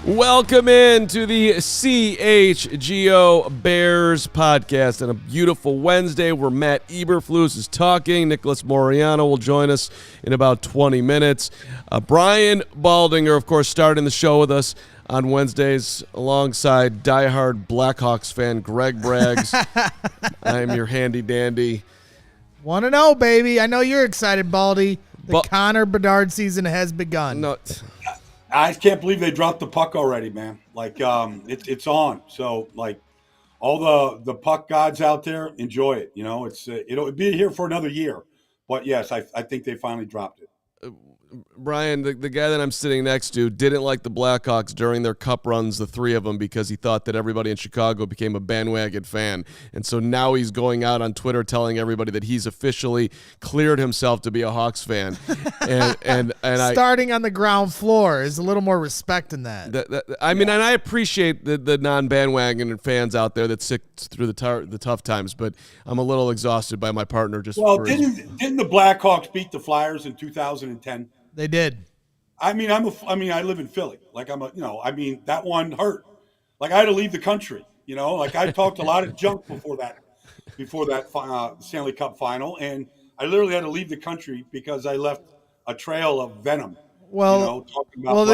Welcome in to the CHGO Bears Podcast on a beautiful Wednesday where Matt Eberflus is talking. Nicholas Moreano will join us in about 20 minutes. Brian Baldinger, of course, starting the show with us on Wednesdays alongside diehard Blackhawks fan Greg Braggs. I'm your handy dandy. Want to know, baby. I know you're excited, Baldy. The Connor Bedard season has begun. No, I can't believe they dropped the puck already, man. Like, it's on. So, like, all the puck gods out there, enjoy it. You know, it'll be here for another year. But yes, I think they finally dropped it. Brian, the guy that I'm sitting next to, didn't like the Blackhawks during their cup runs, the three of them, because he thought that everybody in Chicago became a bandwagon fan. And so now he's going out on Twitter telling everybody that he's officially cleared himself to be a Hawks fan. and starting on the ground floor is a little more respect in that. I mean, and I appreciate the non-bandwagon fans out there that stick through the tough times, but I'm a little exhausted by my partner. Didn't the Blackhawks beat the Flyers in 2010? They did. I mean, I live in Philly. Like, that one hurt. Like, I had to leave the country. You know, like, I talked a lot of junk before that Stanley Cup final, and I literally had to leave the country because I left a trail of venom. Well, talking about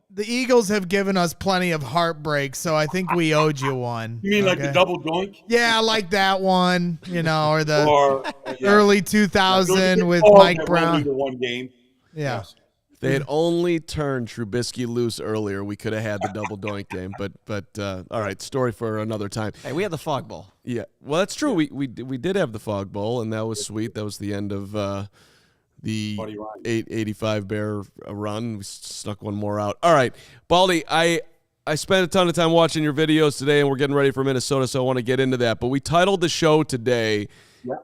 the Eagles have given us plenty of heartbreak, so I think we owed you one. You mean like the double doink? Yeah, like that one. You know, or the early 2000 with Mike Brown. The one game. Yeah. Yes. If they had only turned Trubisky loose earlier, we could have had the double doink game. But all right, story for another time. Hey, we had the Fog Bowl. Yeah, well, that's true. We did have the Fog Bowl, and that was sweet. That was the end of the 885 Bear run. We snuck one more out. All right, Baldy, I spent a ton of time watching your videos today, and we're getting ready for Minnesota, so I want to get into that. But we titled the show today. Yeah.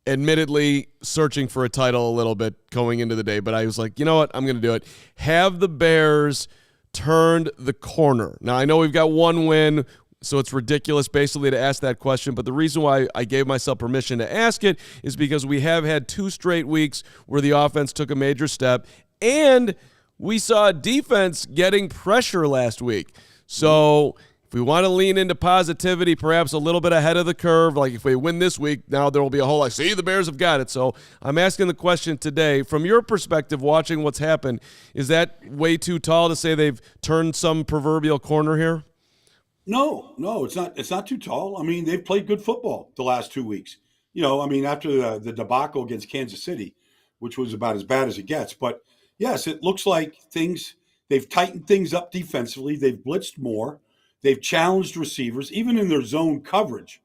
Admittedly, searching for a title a little bit going into the day, but I was like, you know what? I'm going to do it. Have the Bears turned the corner? Now, I know we've got one win, so it's ridiculous basically to ask that question, but the reason why I gave myself permission to ask it is because we have had 2 straight weeks where the offense took a major step, and we saw defense getting pressure last week. So if we want to lean into positivity, perhaps a little bit ahead of the curve, like if we win this week, now there will be a whole lot. See, the Bears have got it. So I'm asking the question today, from your perspective, watching what's happened, is that way too tall to say they've turned some proverbial corner here? No, it's not. It's not too tall. I mean, they've played good football the last 2 weeks. You know, I mean, after the debacle against Kansas City, which was about as bad as it gets. But yes, it looks like they've tightened things up defensively. They've blitzed more. They've challenged receivers, even in their zone coverage.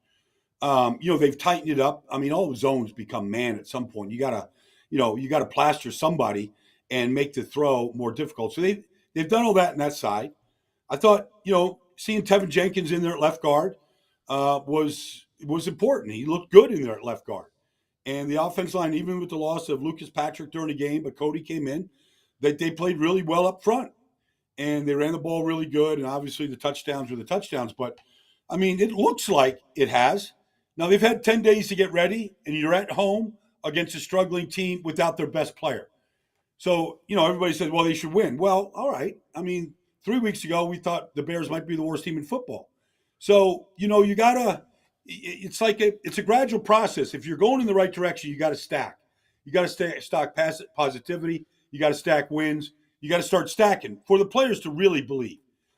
They've tightened it up. I mean, all the zones become man at some point. You gotta plaster somebody and make the throw more difficult. So they've done all that on that side. I thought, seeing Tevin Jenkins in there at left guard was important. He looked good in there at left guard. And the offense line, even with the loss of Lucas Patrick during the game, but Cody came in, they played really well up front. And they ran the ball really good, and obviously the touchdowns were the touchdowns. But, I mean, it looks like it has. Now, they've had 10 days to get ready, and you're at home against a struggling team without their best player. So, everybody said, well, they should win. Well, all right. I mean, 3 weeks ago, we thought the Bears might be the worst team in football. So, you got to – it's like it's a gradual process. If you're going in the right direction, you got to stack. You got to stack positivity. You got to stack wins. You got to start stacking for the players to really believe.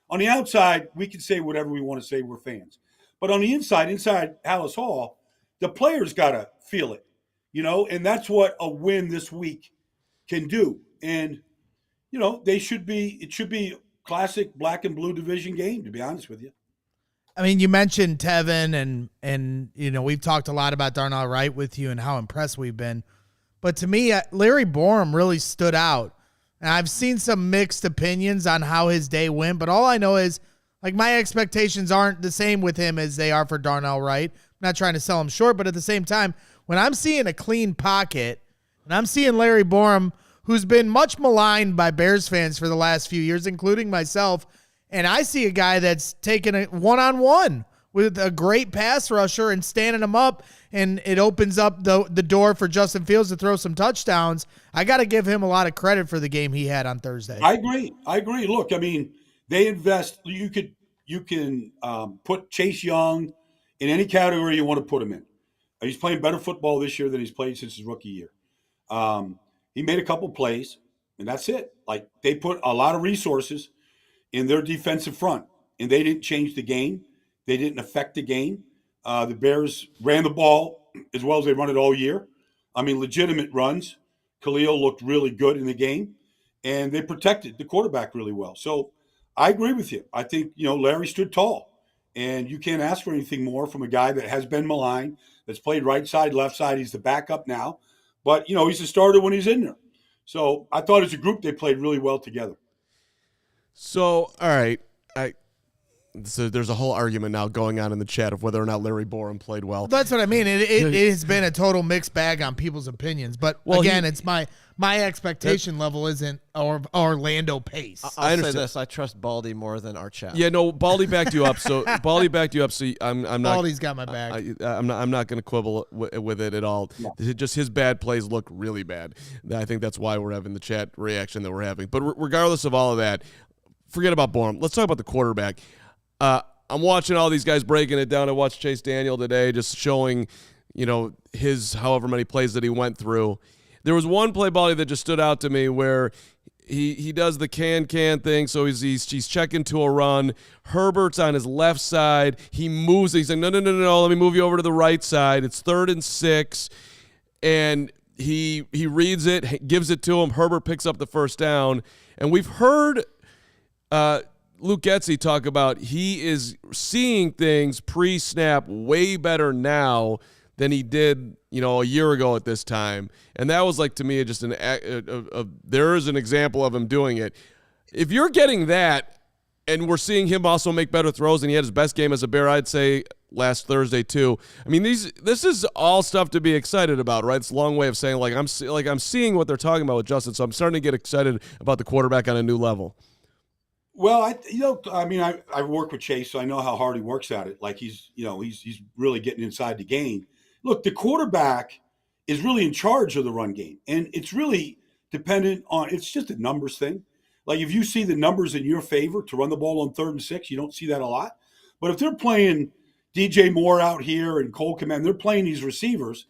On the outside, we can say whatever we want to say. We're fans. But on the inside Halas Hall, the players got to feel it, and that's what a win this week can do. And, it should be classic black and blue division game, to be honest with you. I mean, you mentioned Tevin and we've talked a lot about Darnell Wright with you and how impressed we've been. But to me, Larry Borum really stood out. And I've seen some mixed opinions on how his day went, but all I know is, like, my expectations aren't the same with him as they are for Darnell Wright. I'm not trying to sell him short, but at the same time, when I'm seeing a clean pocket and I'm seeing Larry Borum, who's been much maligned by Bears fans for the last few years, including myself, and I see a guy that's taking a one-on-one with a great pass rusher and standing him up, and it opens up the door for Justin Fields to throw some touchdowns. I got to give him a lot of credit for the game he had on Thursday. I agree. Look, I mean, they invest. You can put Chase Young in any category you want to put him in. He's playing better football this year than he's played since his rookie year. He made a couple plays, and that's it. Like, they put a lot of resources in their defensive front, and they didn't change the game. They didn't affect the game. The Bears ran the ball as well as they run it all year. I mean, legitimate runs. Khalil looked really good in the game, and they protected the quarterback really well. So I agree with you. I think, Larry stood tall, and you can't ask for anything more from a guy that has been maligned, that's played right side, left side. He's the backup now, but, he's a starter when he's in there. So I thought as a group they played really well together. So, all right, so there's a whole argument now going on in the chat of whether or not Larry Borum played well. That's what I mean. It has been a total mixed bag on people's opinions. But again, it's my expectation level isn't Orlando pace. I'll say this: I trust Baldy more than our chat. Yeah, no, Baldy backed you up. So I'm not. Baldy's got my back. I'm not going to quibble with it at all. No. Just his bad plays look really bad. I think that's why we're having the chat reaction that we're having. But regardless of all of that, forget about Borum. Let's talk about the quarterback. I'm watching all these guys breaking it down. I watched Chase Daniel today, just showing, his however many plays that he went through. There was one play, Baldy, that just stood out to me where he does the can thing. So he's checking to a run. Herbert's on his left side. He moves. He's like, no. Let me move you over to the right side. It's 3rd and 6, and he reads it, gives it to him. Herbert picks up the first down, and we've heard Luke Getsy talk about he is seeing things pre-snap way better now than he did, a year ago at this time. And that was, like, to me, just there is an example of him doing it. If you're getting that, and we're seeing him also make better throws, and he had his best game as a Bear, I'd say, last Thursday too. I mean, this is all stuff to be excited about, right? It's a long way of saying, I'm seeing what they're talking about with Justin, so I'm starting to get excited about the quarterback on a new level. Well, I work with Chase, so I know how hard he works at it. Like, he's really getting inside the game. Look, the quarterback is really in charge of the run game, and it's really dependent on. It's just a numbers thing. Like, if you see the numbers in your favor to run the ball on 3rd and 6, you don't see that a lot. But if they're playing DJ Moore out here and Cole Komet, they're playing these receivers,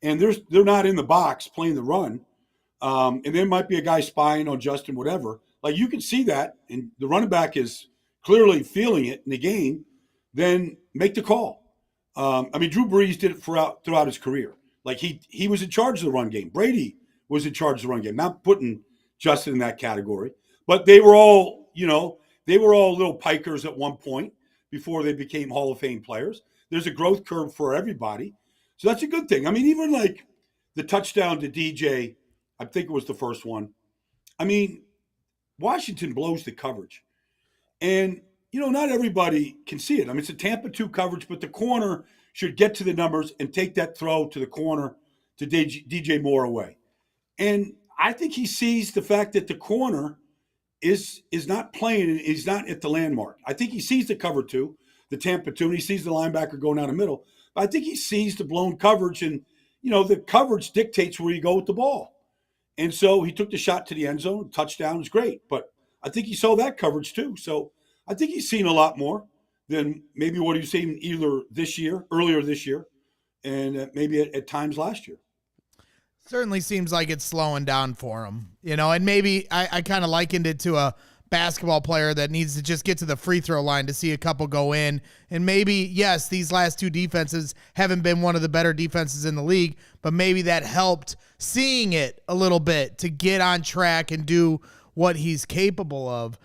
and they're not in the box playing the run, and there might be a guy spying on Justin, whatever. Like, you can see that, and the running back is clearly feeling it in the game, then make the call. Drew Brees did it throughout his career. Like, he was in charge of the run game. Brady was in charge of the run game. Not putting Justin in that category. But they were all, little pikers at one point before they became Hall of Fame players. There's a growth curve for everybody. So that's a good thing. I mean, even like the touchdown to DJ, I think it was the first one. I mean, Washington blows the coverage. And, not everybody can see it. I mean, it's a Tampa 2 coverage, but the corner should get to the numbers and take that throw to the corner to DJ Moore away. And I think he sees the fact that the corner is not playing and is not at the landmark. I think he sees the cover 2, the Tampa 2, and he sees the linebacker going down the middle. But I think he sees the blown coverage, and, the coverage dictates where you go with the ball. And so he took the shot to the end zone. Touchdown is great. But I think he saw that coverage too. So I think he's seen a lot more than maybe what he's seen earlier this year, and maybe at times last year. Certainly seems like it's slowing down for him, and maybe I kind of likened it to a basketball player that needs to just get to the free throw line to see a couple go in. And maybe, yes, these last 2 defenses haven't been one of the better defenses in the league, but maybe that helped seeing it a little bit to get on track and do what he's capable of.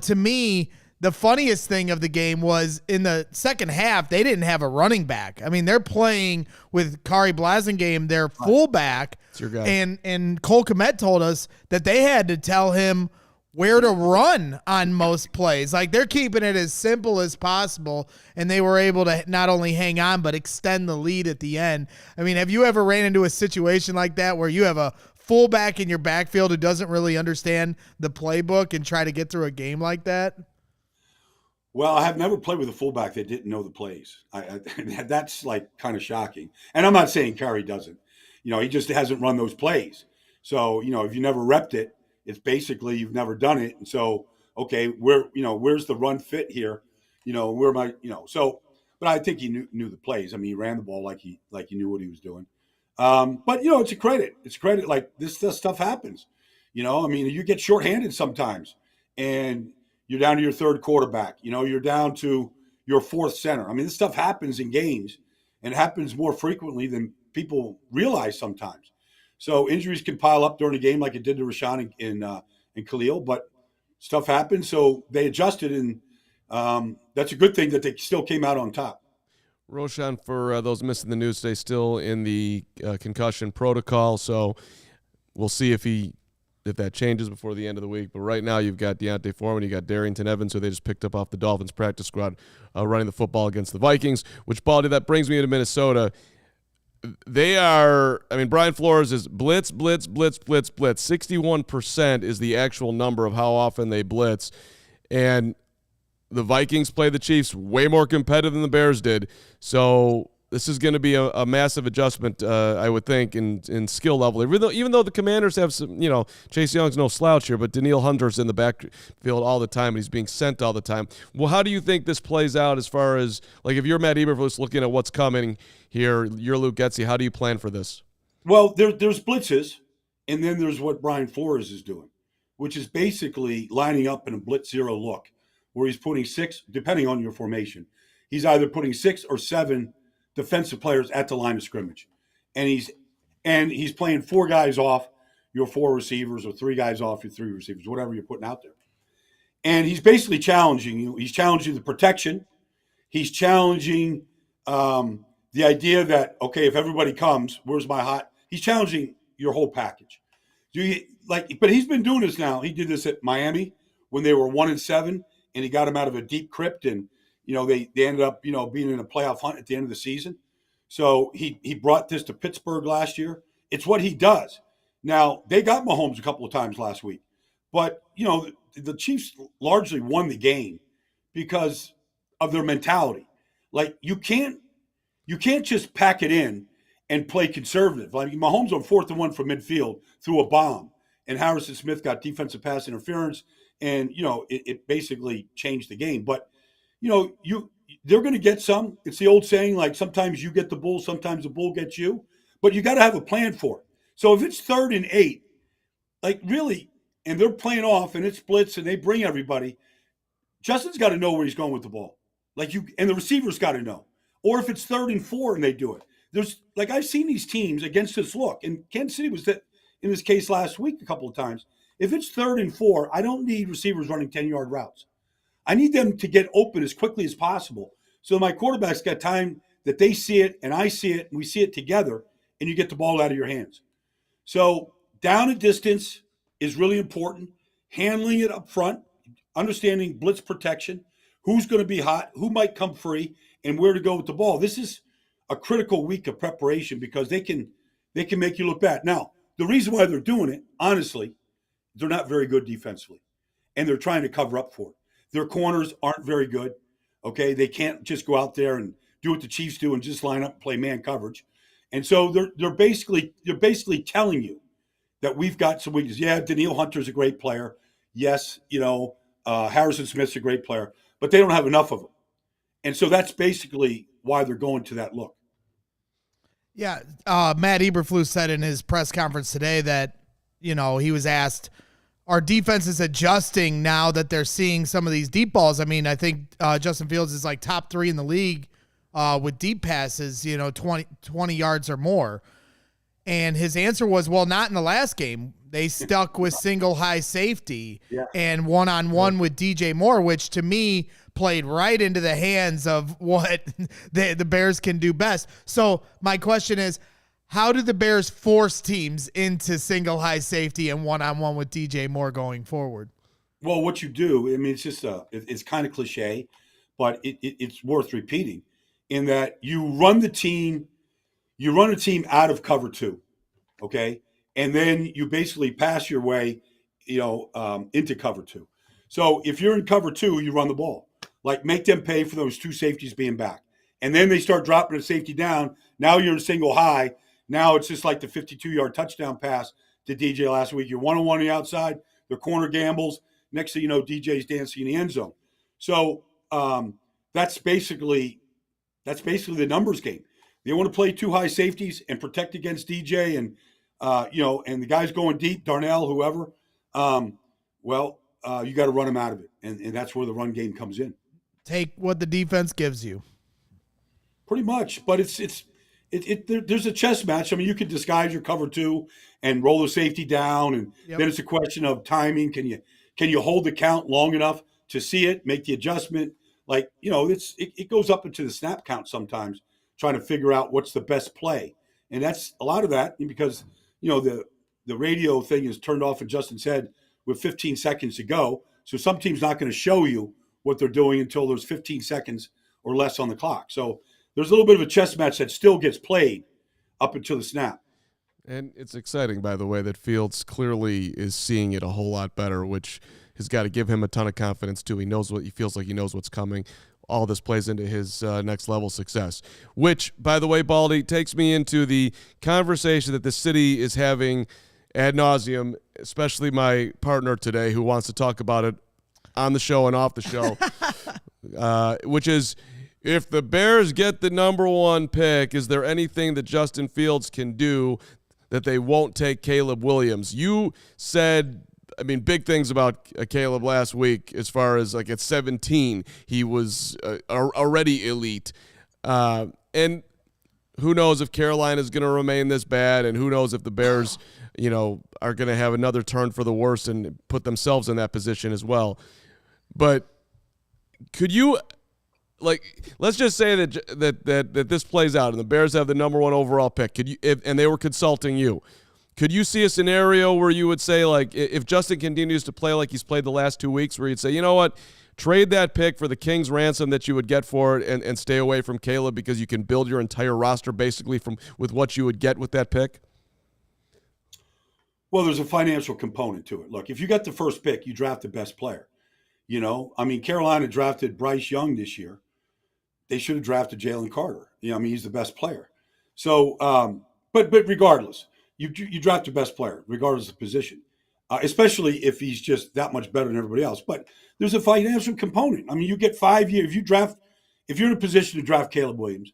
To me, the funniest thing of the game was in the second half, they didn't have a running back. I mean, they're playing with Kari Blasingame, their fullback. It's your guy. And Cole Kmet told us that they had to tell him where to run on most plays. Like, they're keeping it as simple as possible, and they were able to not only hang on but extend the lead at the end. I mean, have you ever ran into a situation like that where you have a fullback in your backfield who doesn't really understand the playbook and try to get through a game like that? Well, I have never played with a fullback that didn't know the plays. That's like kind of shocking. And I'm not saying Carey doesn't. He just hasn't run those plays. So, if you never repped it, it's basically you've never done it. And so, okay, where's the run fit here? Where am I? But I think he knew the plays. I mean, he ran the ball like he knew what he was doing. But it's a credit. It's a credit. Like this stuff happens. I mean, you get shorthanded sometimes, and you're down to your third quarterback. You're down to your fourth center. I mean, this stuff happens in games, and it happens more frequently than people realize sometimes. So injuries can pile up during a game like it did to Rashawn and Khalil, but stuff happens. So they adjusted, and that's a good thing that they still came out on top. Roshan, for those missing the news today, still in the concussion protocol. So we'll see if that changes before the end of the week. But right now you've got Deontay Foreman, you got Darrington Evans, who they just picked up off the Dolphins practice squad, running the football against the Vikings, which, Baldy, that brings me to Minnesota. Brian Flores is blitz, blitz, blitz, blitz, blitz. 61% is the actual number of how often they blitz. And the Vikings play the Chiefs way more competitive than the Bears did. So this is going to be a massive adjustment, I would think, in skill level. Even though the Commanders have some, Chase Young's no slouch here, but Danielle Hunter's in the backfield all the time, and he's being sent all the time. Well, how do you think this plays out as far as, like, if you're Matt Eberflus looking at what's coming here, you're Luke Getsy, how do you plan for this? Well, there's blitzes, and then there's what Brian Flores is doing, which is basically lining up in a blitz zero look, where he's putting 6, depending on your formation, he's either putting 6 or 7 defensive players at the line of scrimmage. And he's playing 4 guys off your 4 receivers or 3 guys off your 3 receivers, whatever you're putting out there. And he's basically challenging you. He's challenging the protection. He's challenging the idea that, okay, if everybody comes, where's my hot? He's challenging your whole package. But he's been doing this now. He did this at Miami when they were 1-7, and he got them out of a deep crypt, and they ended up being in a playoff hunt at the end of the season. So he brought this to Pittsburgh last year. It's what he does. Now, they got Mahomes a couple of times last week, but the Chiefs largely won the game because of their mentality. Like, you can't just pack it in and play conservative. Like, Mahomes on 4th and 1 from midfield threw a bomb, and Harrison Smith got defensive pass interference, and it basically changed the game. But they're going to get some. It's the old saying, like, sometimes you get the bull, sometimes the bull gets you. But you got to have a plan for it. So if it's 3rd and 8, like, really, and they're playing off and it's blitz and they bring everybody, Justin's got to know where he's going with the ball. And the receivers got to know. Or if it's 3rd and 4 and they do it. I've seen these teams against this look, and Kansas City was in this case last week a couple of times. If it's 3rd and 4, I don't need receivers running 10-yard routes. I need them to get open as quickly as possible so my quarterback's got time that they see it and I see it and we see it together, and you get the ball out of your hands. So down a distance is really important. Handling it up front, understanding blitz protection, who's going to be hot, who might come free, and where to go with the ball. This is a critical week of preparation because they can make you look bad. Now, the reason why they're doing it, honestly, they're not very good defensively, and they're trying to cover up for it. Their corners aren't very good, okay? They can't just go out there and do what the Chiefs do and just line up and play man coverage. And so they're basically telling you that we've got some weaknesses. Yeah, Danielle Hunter's a great player. Yes, Harrison Smith's a great player, but they don't have enough of them. And so that's basically why they're going to that look. Yeah, Matt Eberflus said in his press conference today that, he was asked, our defense is adjusting now that they're seeing some of these deep balls. I mean, I think Justin Fields is like top 3 in the league with deep passes, 20 yards or more. And his answer was, well, not in the last game. They stuck with single high safety Yeah. and one-on-one with DJ Moore, which to me played right into the hands of what the Bears can do best. So my question is, how do the Bears force teams into single high safety and one-on-one with DJ Moore going forward? Well, what you do, I mean, it's just it's kind of cliche, but it's worth repeating in that you run a team out of cover 2, okay? And then you basically pass your way, into cover 2. So if you're in cover 2, you run the ball. Like, make them pay for those 2 safeties being back. And then they start dropping the safety down. Now you're in single high. Now it's just like the 52-yard touchdown pass to DJ last week. You're one-on-one on the outside. The corner gambles. Next thing you know, DJ's dancing in the end zone. So that's basically the numbers game. They want to play 2 high safeties and protect against DJ and and the guys going deep, Darnell, whoever. You got to run them out of it, and that's where the run game comes in. Take what the defense gives you. Pretty much, but there's a chess match. I mean, you could disguise your cover 2 and roll the safety down, and then it's a question of timing. Can you hold the count long enough to see it, make the adjustment? Like, it goes up into the snap count sometimes, trying to figure out what's the best play. And that's a lot of that because, the radio thing is turned off in Justin's head with 15 seconds to go. So some team's not going to show you what they're doing until there's 15 seconds or less on the clock. So there's a little bit of a chess match that still gets played up until the snap. And it's exciting, by the way, that Fields clearly is seeing it a whole lot better, which has got to give him a ton of confidence, too. He feels like he knows what's coming. All this plays into his next level success, which, by the way, Baldy, takes me into the conversation that the city is having ad nauseum, especially my partner today who wants to talk about it on the show and off the show, which is, if the Bears get the number 1 pick, is there anything that Justin Fields can do that they won't take Caleb Williams? You said, big things about Caleb last week as far as, like, at 17, he was already elite. And who knows if Carolina is going to remain this bad, and who knows if the Bears, are going to have another turn for the worse and put themselves in that position as well. But could you, let's just say that this plays out and the Bears have the number 1 overall pick. Could you, and they were consulting you, could you see a scenario where you would say, like, if Justin continues to play like he's played the last 2 weeks, where you'd say, you know what, trade that pick for the King's ransom that you would get for it and stay away from Caleb because you can build your entire roster basically with what you would get with that pick? Well, there's a financial component to it. Look, if you got the first pick, you draft the best player. Carolina drafted Bryce Young this year. They should have drafted Jalen Carter. He's the best player. So, but regardless, you draft the best player, regardless of position, especially if he's just that much better than everybody else. But there's a financial component. You get 5 years. If you're in a position to draft Caleb Williams,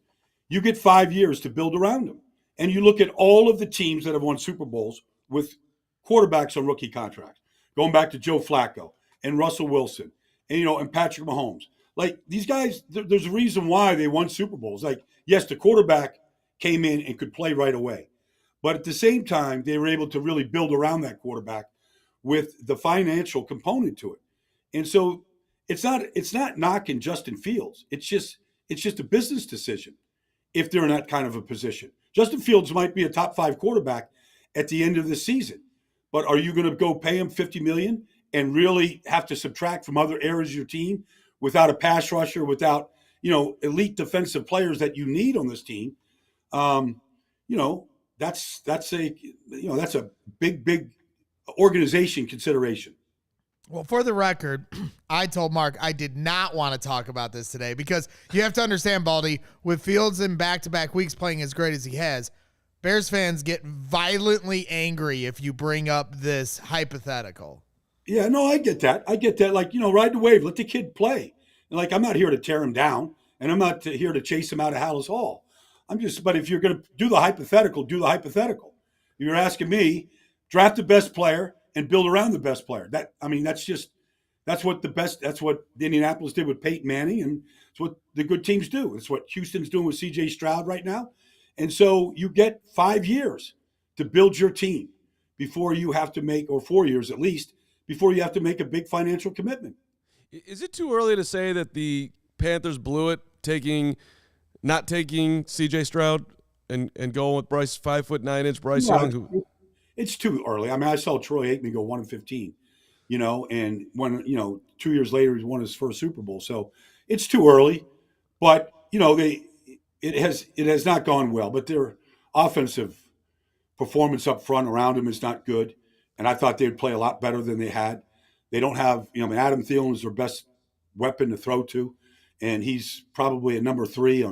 you get 5 years to build around him. And you look at all of the teams that have won Super Bowls with quarterbacks on rookie contracts, going back to Joe Flacco and Russell Wilson and Patrick Mahomes. Like, these guys, there's a reason why they won Super Bowls. Like, yes, the quarterback came in and could play right away. But at the same time, they were able to really build around that quarterback with the financial component to it. And so it's not knocking Justin Fields. It's just a business decision if they're in that kind of a position. Justin Fields might be a top 5 quarterback at the end of the season. But are you going to go pay him $50 million and really have to subtract from other areas of your team without a pass rusher, without, elite defensive players that you need on this team? That's a big organization consideration. Well, for the record, I told Mark I did not want to talk about this today because you have to understand, Baldy, with Fields in back-to-back weeks playing as great as he has, Bears fans get violently angry if you bring up this hypothetical. Yeah, no, I get that. Like, ride the wave, let the kid play. And, like, I'm not here to tear him down, and I'm not here to chase him out of Halas Hall. But if you're going to do the hypothetical, do the hypothetical. If you're asking me, draft the best player and build around the best player. That's what Indianapolis did with Peyton Manning, and it's what the good teams do. It's what Houston's doing with C.J. Stroud right now. And so you get 5 years to build your team. before you have to make, or 4 years at least, before you have to make a big financial commitment. Is it too early to say that the Panthers blew it, not taking C.J. Stroud and going with Bryce, 5'9" Bryce Young? It's too early. I mean, I saw Troy Aikman go 1-15, and when 2 years later he won his first Super Bowl. So it's too early, but it has not gone well. But their offensive performance up front around him is not good, and I thought they'd play a lot better than they had. They don't have, Adam Thielen is their best weapon to throw to, and he's probably a number 3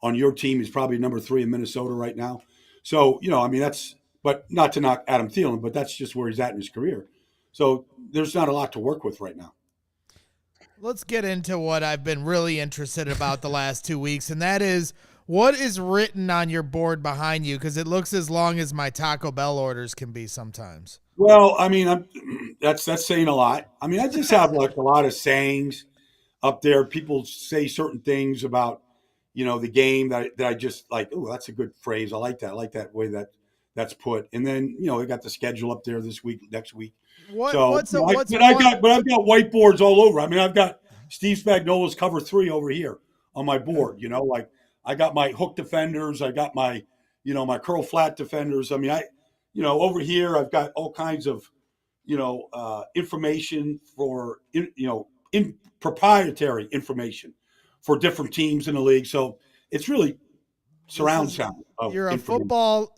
on your team. He's probably number 3 in Minnesota right now. So that's. But not to knock Adam Thielen, but that's just where he's at in his career. So there's not a lot to work with right now. Let's get into what I've been really interested about the last 2 weeks, and that is what is written on your board behind you, because it looks as long as my Taco Bell orders can be sometimes. Well, I mean, that's saying a lot. I mean, I just have like a lot of sayings up there. People say certain things about, the game that I just like, oh, that's a good phrase. I like that. I like that way that's put. And then, I got the schedule up there this week, next week. I've got whiteboards all over. I mean, I've got Steve Spagnuolo's cover 3 over here on my board, like I got my hook defenders. I got my, my curl flat defenders. I mean, over here, I've got all kinds of, information for, in proprietary information for different teams in the league. So it's really surround sound. You're a football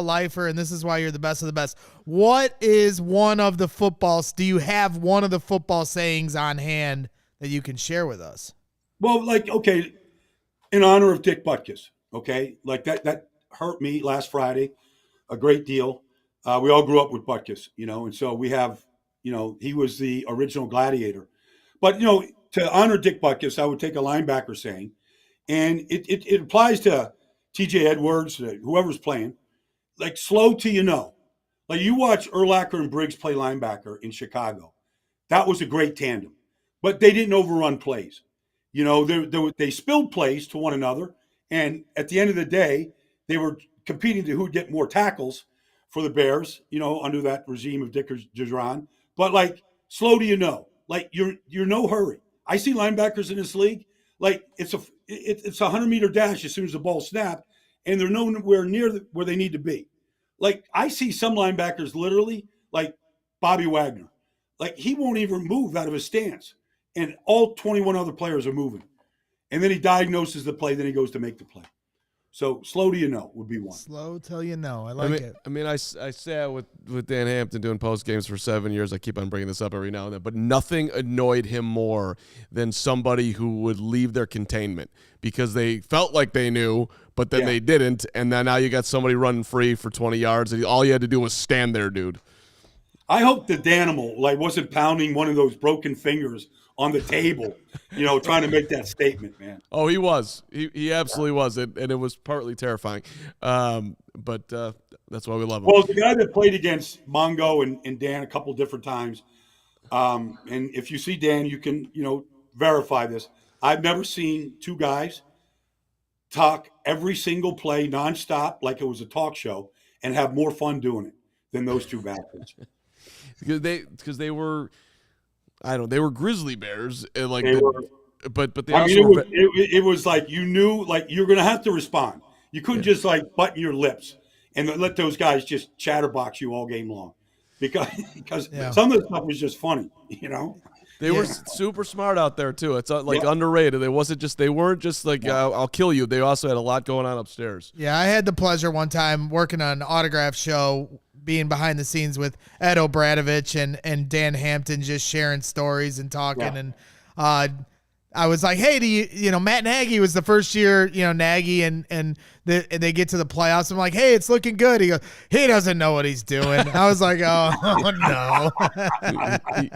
lifer, and this is why you're the best of the best. What is one of the footballs? Do you have one of the football sayings on hand that you can share with us? Well, okay, in honor of Dick Butkus, okay, that hurt me last Friday a great deal. We all grew up with Butkus, and so we have, he was the original gladiator. But, to honor Dick Butkus, I would take a linebacker saying, and it applies to TJ Edwards, whoever's playing, like slow till you know. Like you watch Urlacher and Briggs play linebacker in Chicago. That was a great tandem. But they didn't overrun plays. They spilled plays to one another. And at the end of the day, they were competing to who'd get more tackles for the Bears, under that regime of Dick Jadron. But slow till you know. You're no hurry. I see linebackers in this league. It's a 100-meter dash as soon as the ball snapped, and they're nowhere near where they need to be. I see some linebackers literally like Bobby Wagner. He won't even move out of his stance, and all 21 other players are moving. And then he diagnoses the play, then he goes to make the play. So slow till you know would be one. Slow till you know. I like it. I mean, I sat with Dan Hampton doing post games for 7 years. I keep on bringing this up every now and then, but nothing annoyed him more than somebody who would leave their containment because they felt like they knew, but then they didn't. And then now you got somebody running free for 20 yards. And all you had to do was stand there, dude. I hope the Danimal wasn't pounding one of those broken fingers on the table, trying to make that statement, man. Oh, he was. He absolutely was. And it was partly terrifying. But that's why we love him. Well, the guy that played against Mongo and Dan a couple different times, and if you see Dan, you can, verify this. I've never seen two guys talk every single play nonstop like it was a talk show and have more fun doing it than those two bastards. Because they were – I don't know. They were grizzly bears, but they I also. Mean, it was like you knew, you're going to have to respond. You couldn't just button your lips and let those guys just chatterbox you all game long, because some of the stuff was just funny, They were super smart out there too. It's underrated. They weren't just I'll kill you. They also had a lot going on upstairs. Yeah, I had the pleasure one time working on an autograph show, being behind the scenes with Ed O'Bradovich and Dan Hampton, just sharing stories and talking. Yeah. And I was like, hey, do you Matt Nagy was the first year, Nagy and they get to the playoffs. I'm like, hey, it's looking good. He goes, he doesn't know what he's doing. I was like, oh no.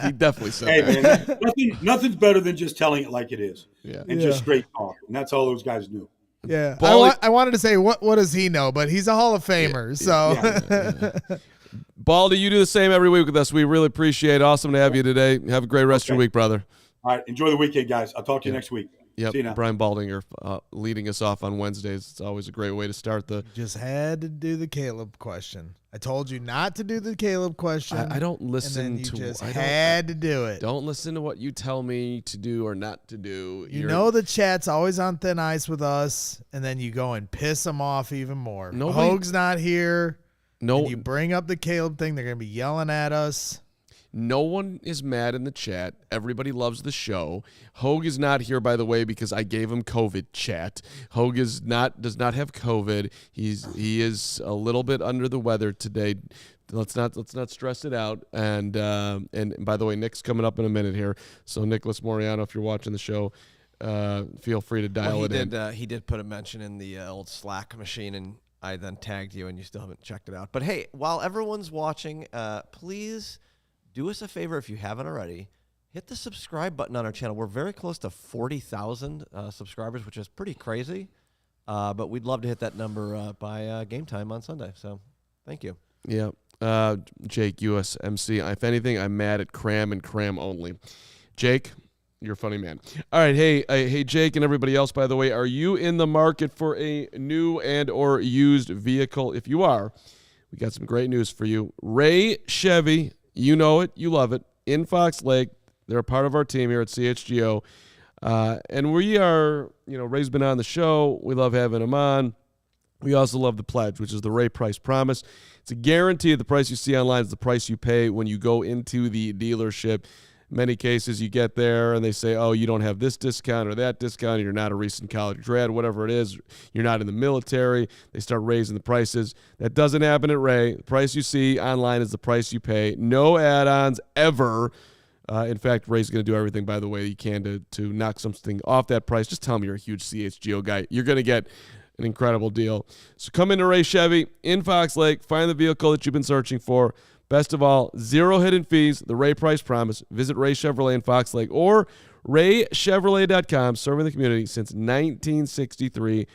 he definitely said hey, that. Man, nothing's better than just telling it like it is. Yeah. And just straight talk. And that's all those guys knew. Yeah, I wanted to say what does he know, but he's a Hall of Famer. Baldy, you do the same every week with us. We really appreciate it. Awesome to have you today. Have a great rest of your week, brother. All right, enjoy the weekend, guys. I'll talk to you next week. Yep, See you now. Brian Baldinger leading us off on Wednesdays. It's always a great way to start the. Just had to do the Caleb question. I told you not to do the Caleb question. I don't listen and then to. You just I had to do it. Don't listen to what you tell me to do or not to do. You know the chat's always on thin ice with us, and then you go and piss them off even more. Hoag's not here. No, and you bring up the Caleb thing, they're gonna be yelling at us. No one is mad in the chat. Everybody loves the show. Hoag is not here, by the way, because I gave him COVID. Chat. Hoag does not have COVID. He is a little bit under the weather today. Let's not stress it out. And by the way, Nick's coming up in a minute here. So Nicholas Moreano, if you're watching the show, feel free to dial it in. He did put a mention in the old Slack machine, and I then tagged you, and you still haven't checked it out. But hey, while everyone's watching, please do us a favor if you haven't already. Hit the subscribe button on our channel. We're very close to 40,000 subscribers, which is pretty crazy. But we'd love to hit that number by game time on Sunday. So thank you. Yeah. Jake, USMC. If anything, I'm mad at Cram and Cram only. Jake, you're a funny man. All right. Hey, Jake and everybody else, by the way, are you in the market for a new and or used vehicle? If you are, we got some great news for you. Ray Chevy, you know it, you love it, in Fox Lake. They're a part of our team here at CHGO. And we are, Ray's been on the show. We love having him on. We also love the pledge, which is the Ray Price Promise. It's a guarantee the price you see online is the price you pay when you go into the dealership. In many cases, you get there and they say, oh, you don't have this discount or that discount. You're not a recent college grad, whatever it is. You're not in the military. They start raising the prices. That doesn't happen at Ray. The price you see online is the price you pay. No add-ons ever. In fact, Ray's going to do everything, by the way, he can to knock something off that price. Just tell him you're a huge CHGO guy. You're going to get an incredible deal. So come into Ray Chevy in Fox Lake. Find the vehicle that you've been searching for. Best of all, 0 hidden fees, the Ray Price Promise. Visit Ray Chevrolet in Fox Lake or raychevrolet.com, serving the community since 1963.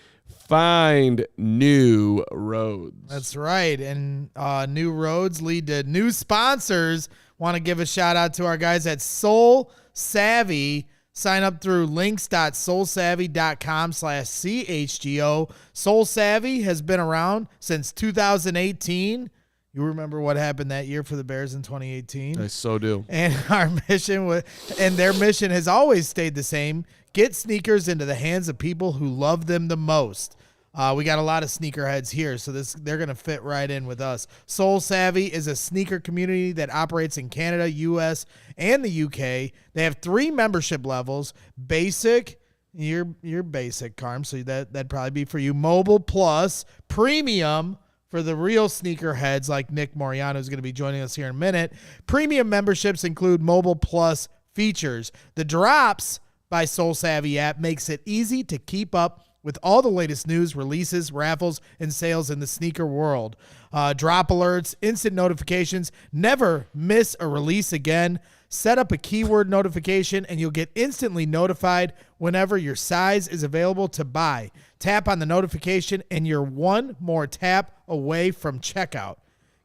Find new roads. That's right. And new roads lead to new sponsors. Want to give a shout out to our guys at Soul Savvy. Sign up through links.soulsavvy.com/CHGO. Soul Savvy has been around since 2018. You remember what happened that year for the Bears in 2018? I so do. And their mission has always stayed the same. Get sneakers into the hands of people who love them the most. We got a lot of sneakerheads here, so they're going to fit right in with us. Soul Savvy is a sneaker community that operates in Canada, U.S., and the U.K. They have 3 membership levels. Basic, you're basic, Carm, so that'd probably be for you. Mobile Plus, Premium, for the real sneakerheads like Nick Moreano, who's going to be joining us here in a minute. Premium memberships include Mobile Plus features. The Drops by Soul Savvy app makes it easy to keep up with all the latest news, releases, raffles, and sales in the sneaker world. Drop alerts, instant notifications, never miss a release again. Set up a keyword notification and you'll get instantly notified whenever your size is available to buy. Tap on the notification and you're one more tap away from checkout.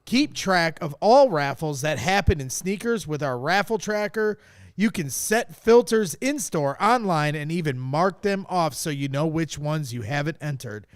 Keep track of all raffles that happen in sneakers with our raffle tracker. You can set filters in-store, online, and even mark them off so you know which ones you haven't entered.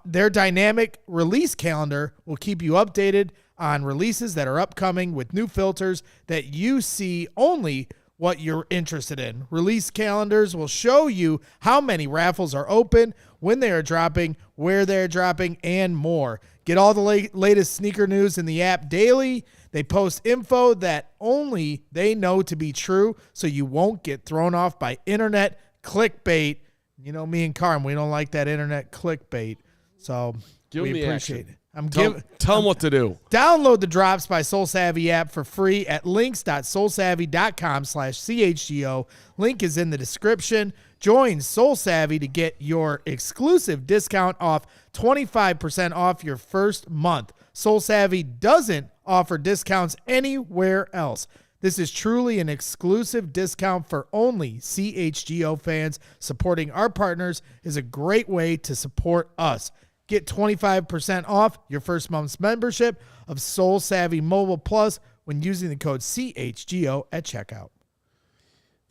Their dynamic release calendar will keep you updated on releases that are upcoming with new filters that you see only what you're interested in. Release calendars will show you how many raffles are open, when they are dropping, where they're dropping, and more. Get all the latest sneaker news in the app daily. They post info that only they know to be true, so you won't get thrown off by internet clickbait. You know, me and Carm, we don't like that internet clickbait, so we appreciate it. Tell them what to do. Download the Drops by Soul Savvy app for free at links.soulsavvy.com/CHGO. Link is in the description. Join Soul Savvy to get your exclusive discount off 25% off your first month. Soul Savvy doesn't offer discounts anywhere else. This is truly an exclusive discount for only CHGO fans. Supporting our partners is a great way to support us. Get 25% off your first month's membership of Soul Savvy Mobile Plus when using the code CHGO at checkout.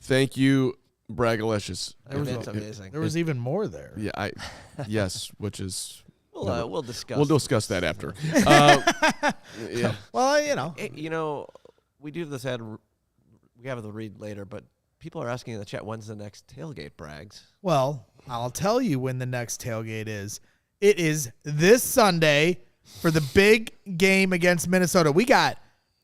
Thank you Bragalicious. It's amazing. There was even more there. Yeah, yes, which is We'll discuss. We'll discuss that after. Yeah. Well, we do this ad. We have the read later, but people are asking in the chat, when's the next tailgate, Brags? Well, I'll tell you when the next tailgate is. It is this Sunday for the big game against Minnesota. We got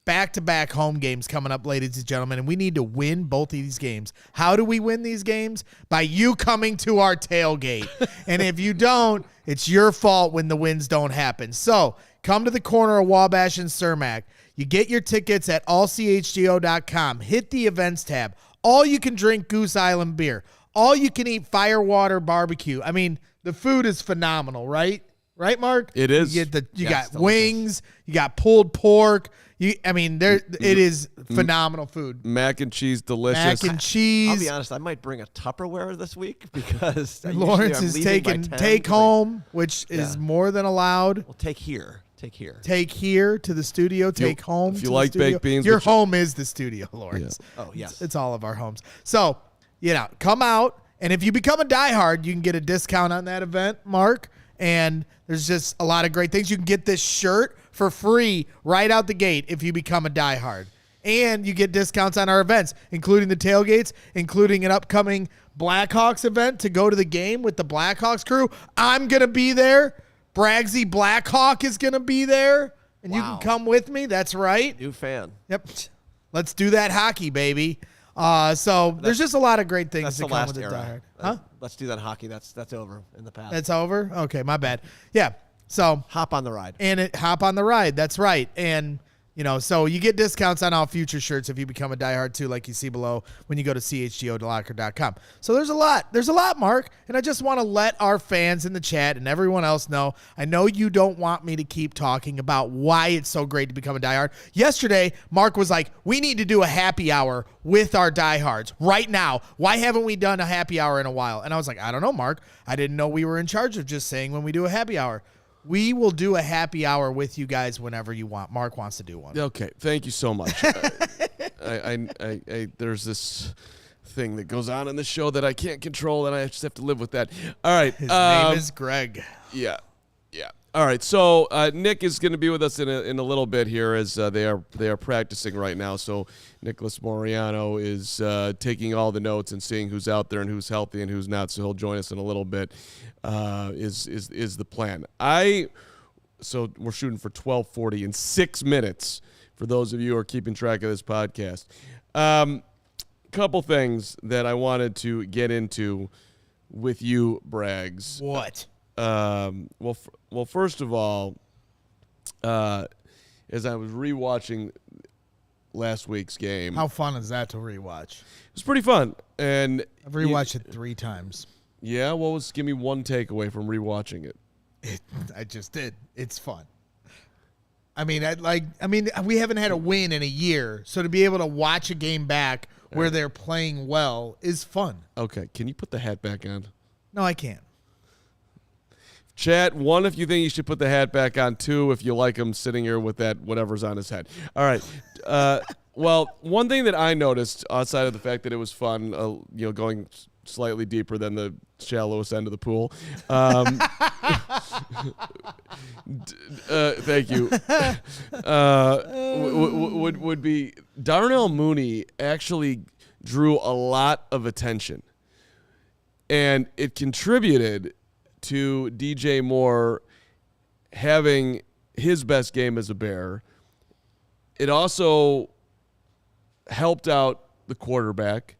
back-to-back home games coming up, ladies and gentlemen, and we need to win both of these games. How do we win these games? By you coming to our tailgate. And if you don't, it's your fault when the wins don't happen. So come to the corner of Wabash and Cermak. You get your tickets at allchgo.com. Hit the events tab. All you can drink Goose Island beer. All you can eat Firewater barbecue. I mean, the food is phenomenal, right? Right, Mark? It is. You got wings. You got pulled pork. It is phenomenal food. Mac and cheese, delicious. Mac and cheese. I'll be honest, I might bring a Tupperware this week because Lawrence is taking take home, which is more than allowed. Well, take here. Take here to the studio. Take home. If you like baked beans, your home is the studio, Lawrence. Yeah. Oh, yes. It's all of our homes. So, come out, and if you become a diehard, you can get a discount on that event, Mark. And there's just a lot of great things. You can get this shirt for free right out the gate if you become a diehard. And you get discounts on our events, including the tailgates, including an upcoming Blackhawks event to go to the game with the Blackhawks crew. I'm going to be there. Bragsy Blackhawk is going to be there. And you can come with me. That's right. New fan. Yep. Let's do that hockey, baby. So there's just a lot of great things that come with the diehard. Huh? Let's do that hockey. That's over in the past. That's over? Okay, my bad. Yeah. So hop on the ride. Hop on the ride. That's right. And, so you get discounts on all future shirts if you become a diehard too, like you see below when you go to chgolocker.com. So there's a lot, Mark. And I just want to let our fans in the chat and everyone else know, I know you don't want me to keep talking about why it's so great to become a diehard. Yesterday, Mark was like, we need to do a happy hour with our diehards right now. Why haven't we done a happy hour in a while? And I was like, I don't know, Mark. I didn't know we were in charge of just saying when we do a happy hour. We will do a happy hour with you guys whenever you want. Mark wants to do one. Okay, thank you so much. There's this thing that goes on in the show that I can't control, and I just have to live with that. All right. His name is Greg. Yeah. All right. So Nick is going to be with us in a little bit here as they are practicing right now. So Nicholas Moreano is taking all the notes and seeing who's out there and who's healthy and who's not. So he'll join us in a little bit. Is the plan? So we're shooting for 12:40 in 6 minutes. For those of you who are keeping track of this podcast, couple things that I wanted to get into with you, Braggs. What? Well, first of all, as I was rewatching last week's game, how fun is that to rewatch? It was pretty fun, and I've rewatched it 3 times. Yeah, give me one takeaway from rewatching it. I just did. It's fun. I mean, we haven't had a win in a year, so to be able to watch a game back where they're playing well is fun. Okay, can you put the hat back on? No, I can't. Chat, 1, if you think you should put the hat back on. 2, if you like him sitting here with that whatever's on his head. All right. Well, one thing that I noticed outside of the fact that it was fun, going slightly deeper than the shallowest end of the pool. Thank you. Would be Darnell Mooney actually drew a lot of attention, and it contributed to DJ Moore having his best game as a Bear. It also helped out the quarterback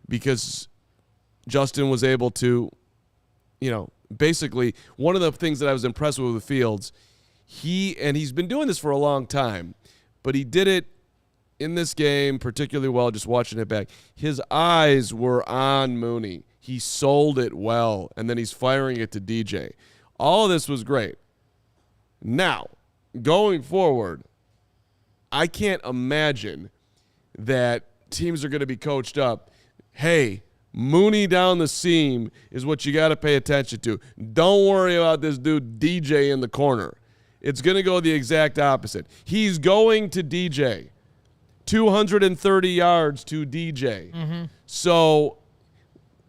because Justin was able to, basically one of the things that I was impressed with Fields, he's been doing this for a long time, but he did it in this game particularly well, just watching it back. His eyes were on Mooney. He sold it well, and then he's firing it to DJ. All of this was great. Now, going forward, I can't imagine that teams are going to be coached up. Hey, Mooney down the seam is what you got to pay attention to. Don't worry about this dude DJ in the corner. It's going to go the exact opposite. He's going to DJ. 230 yards to DJ. Mm-hmm. So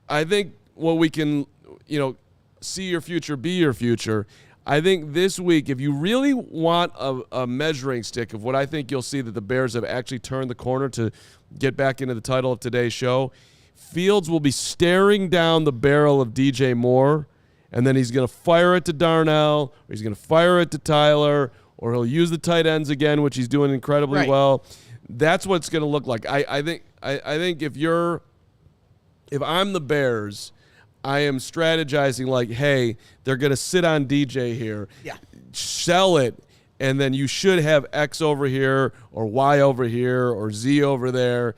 I think what we can, see your future, be your future. I think this week, if you really want a measuring stick of what I think you'll see that the Bears have actually turned the corner to get back into the title of today's show, Fields will be staring down the barrel of DJ Moore, and then he's going to fire it to Darnell, or he's going to fire it to Tyler, or he'll use the tight ends again, which he's doing incredibly well. That's what it's going to look like. I think if I'm the Bears, I am strategizing like, hey, they're going to sit on DJ here. Yeah. Sell it, and then you should have X over here or Y over here or Z over there.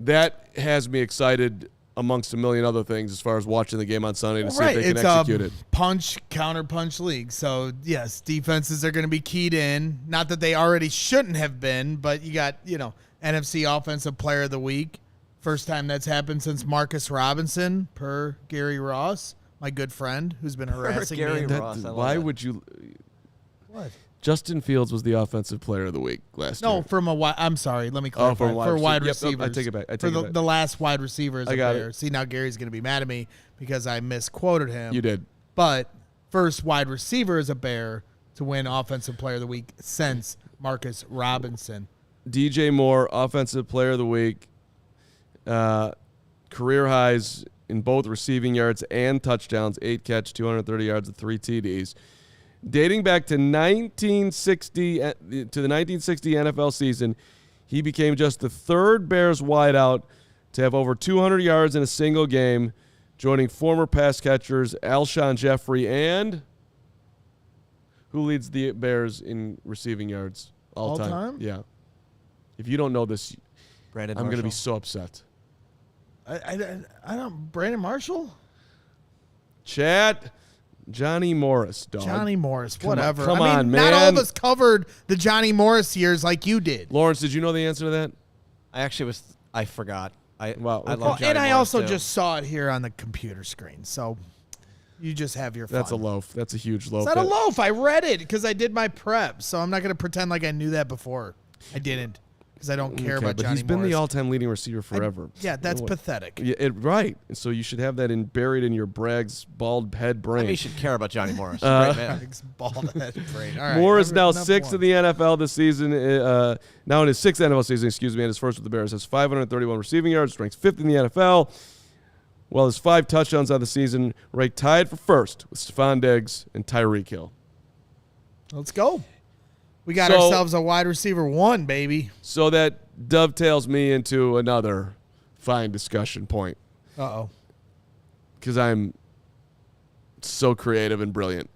That has me excited amongst a million other things as far as watching the game on Sunday to see if they can execute it. Punch, counter-punch league. So, yes, defenses are going to be keyed in. Not that they already shouldn't have been, but you got, NFC Offensive Player of the Week. First time that's happened since Marcus Robinson, per Gary Ross, my good friend, who's been harassing Gary me. Ross, Why would you? What? Justin Fields was the Offensive Player of the Week last year. No, from a wide. I'm sorry. Let me clarify. For wide receivers. I take it back. The last wide receiver is I got Bear. it. See, now Gary's going to be mad at me because I misquoted him. You did. But first wide receiver is a Bear to win Offensive Player of the Week since Marcus Robinson. DJ Moore, Offensive Player of the Week. Career highs in both receiving yards and touchdowns, 8 catch, 230 yards, and 3 TDs. Dating back to 1960 to the 1960 NFL season, he became just the third Bears wideout to have over 200 yards in a single game, joining former pass catchers Alshon Jeffrey and who leads the Bears in receiving yards all time? Yeah. If you don't know this, Brandon I'm going to be Marshall. so upset. I don't. Brandon Marshall? Chat. Johnny Morris, dog. Johnny Morris, Come whatever. on, I mean, man. not all of us covered the Johnny Morris years like you did. Lawrence, did you know the answer to that? I forgot. I Wow, I okay. love Johnny And I Morris, also too. just saw it here on the computer screen. So you just have your fun. That's a loaf. That's a huge loaf. It's not a loaf. I read it because I did my prep. So I'm not going to pretend like I knew that before. I didn't because I don't care about but Johnny he's been Morris. the all-time leading receiver forever. Yeah, that's What- pathetic. Yeah, right. So you should have that buried in your Bragg's bald head I brain. mean, you should care about Johnny Morris. Great man. Thanks, bald head brain. All right, Moore is now enough sixth one. in the NFL this season. Now in his sixth NFL season, and his first with the Bears, has 531 receiving yards, ranks fifth in the NFL. Well, his 5 touchdowns on the season, ranked tied for first with Stephon Diggs and Tyreek Hill. Let's go. We got So- ourselves a wide receiver 1, baby. So that dovetails me into another fine discussion point Uh-oh. because I'm so creative and brilliant.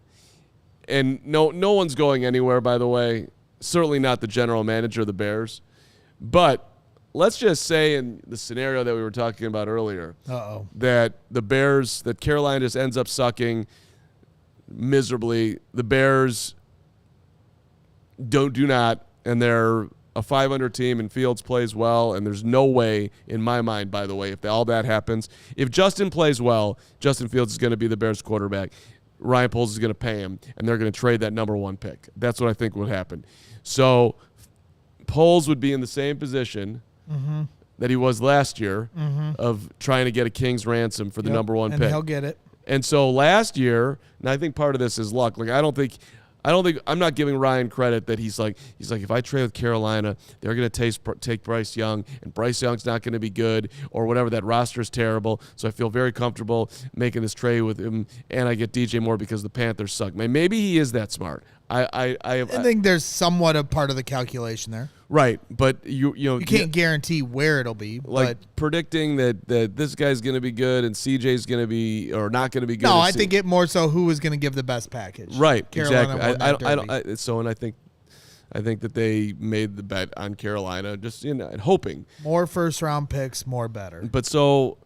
And no one's going anywhere, by the way. Certainly not the general manager of the Bears. But let's just say in the scenario that we were talking about earlier, Uh-oh. that that Carolina just ends up sucking miserably. The Bears do not, and they're a 500 team, and Fields plays well, and there's no way, in my mind, by the way, if all that happens, if Justin plays well, Justin Fields is going to be the Bears quarterback. Ryan Poles is going to pay him, and they're going to trade that number 1 pick. That's what I think would happen. So Poles would be in the same position that he was last year of trying to get a king's ransom for the number 1 and pick. he'll get it. And so last year, and I think part of this is luck. Like I'm not giving Ryan credit that he's like if I trade with Carolina, they're going to take Bryce Young, and Bryce Young's not going to be good or whatever. That roster's terrible, so I feel very comfortable making this trade with him, and I get DJ Moore because the Panthers suck. Maybe he is that smart. I think there's somewhat a part of the calculation there. Right, but you can't guarantee where it'll be. like but predicting that this guy's going to be good and CJ's going to be or not going to be good. no, and I think it more so who is going to give the best package. Right, Carolina exactly. won that derby. I think that they made the bet on Carolina, just hoping. More first round picks, more better. But so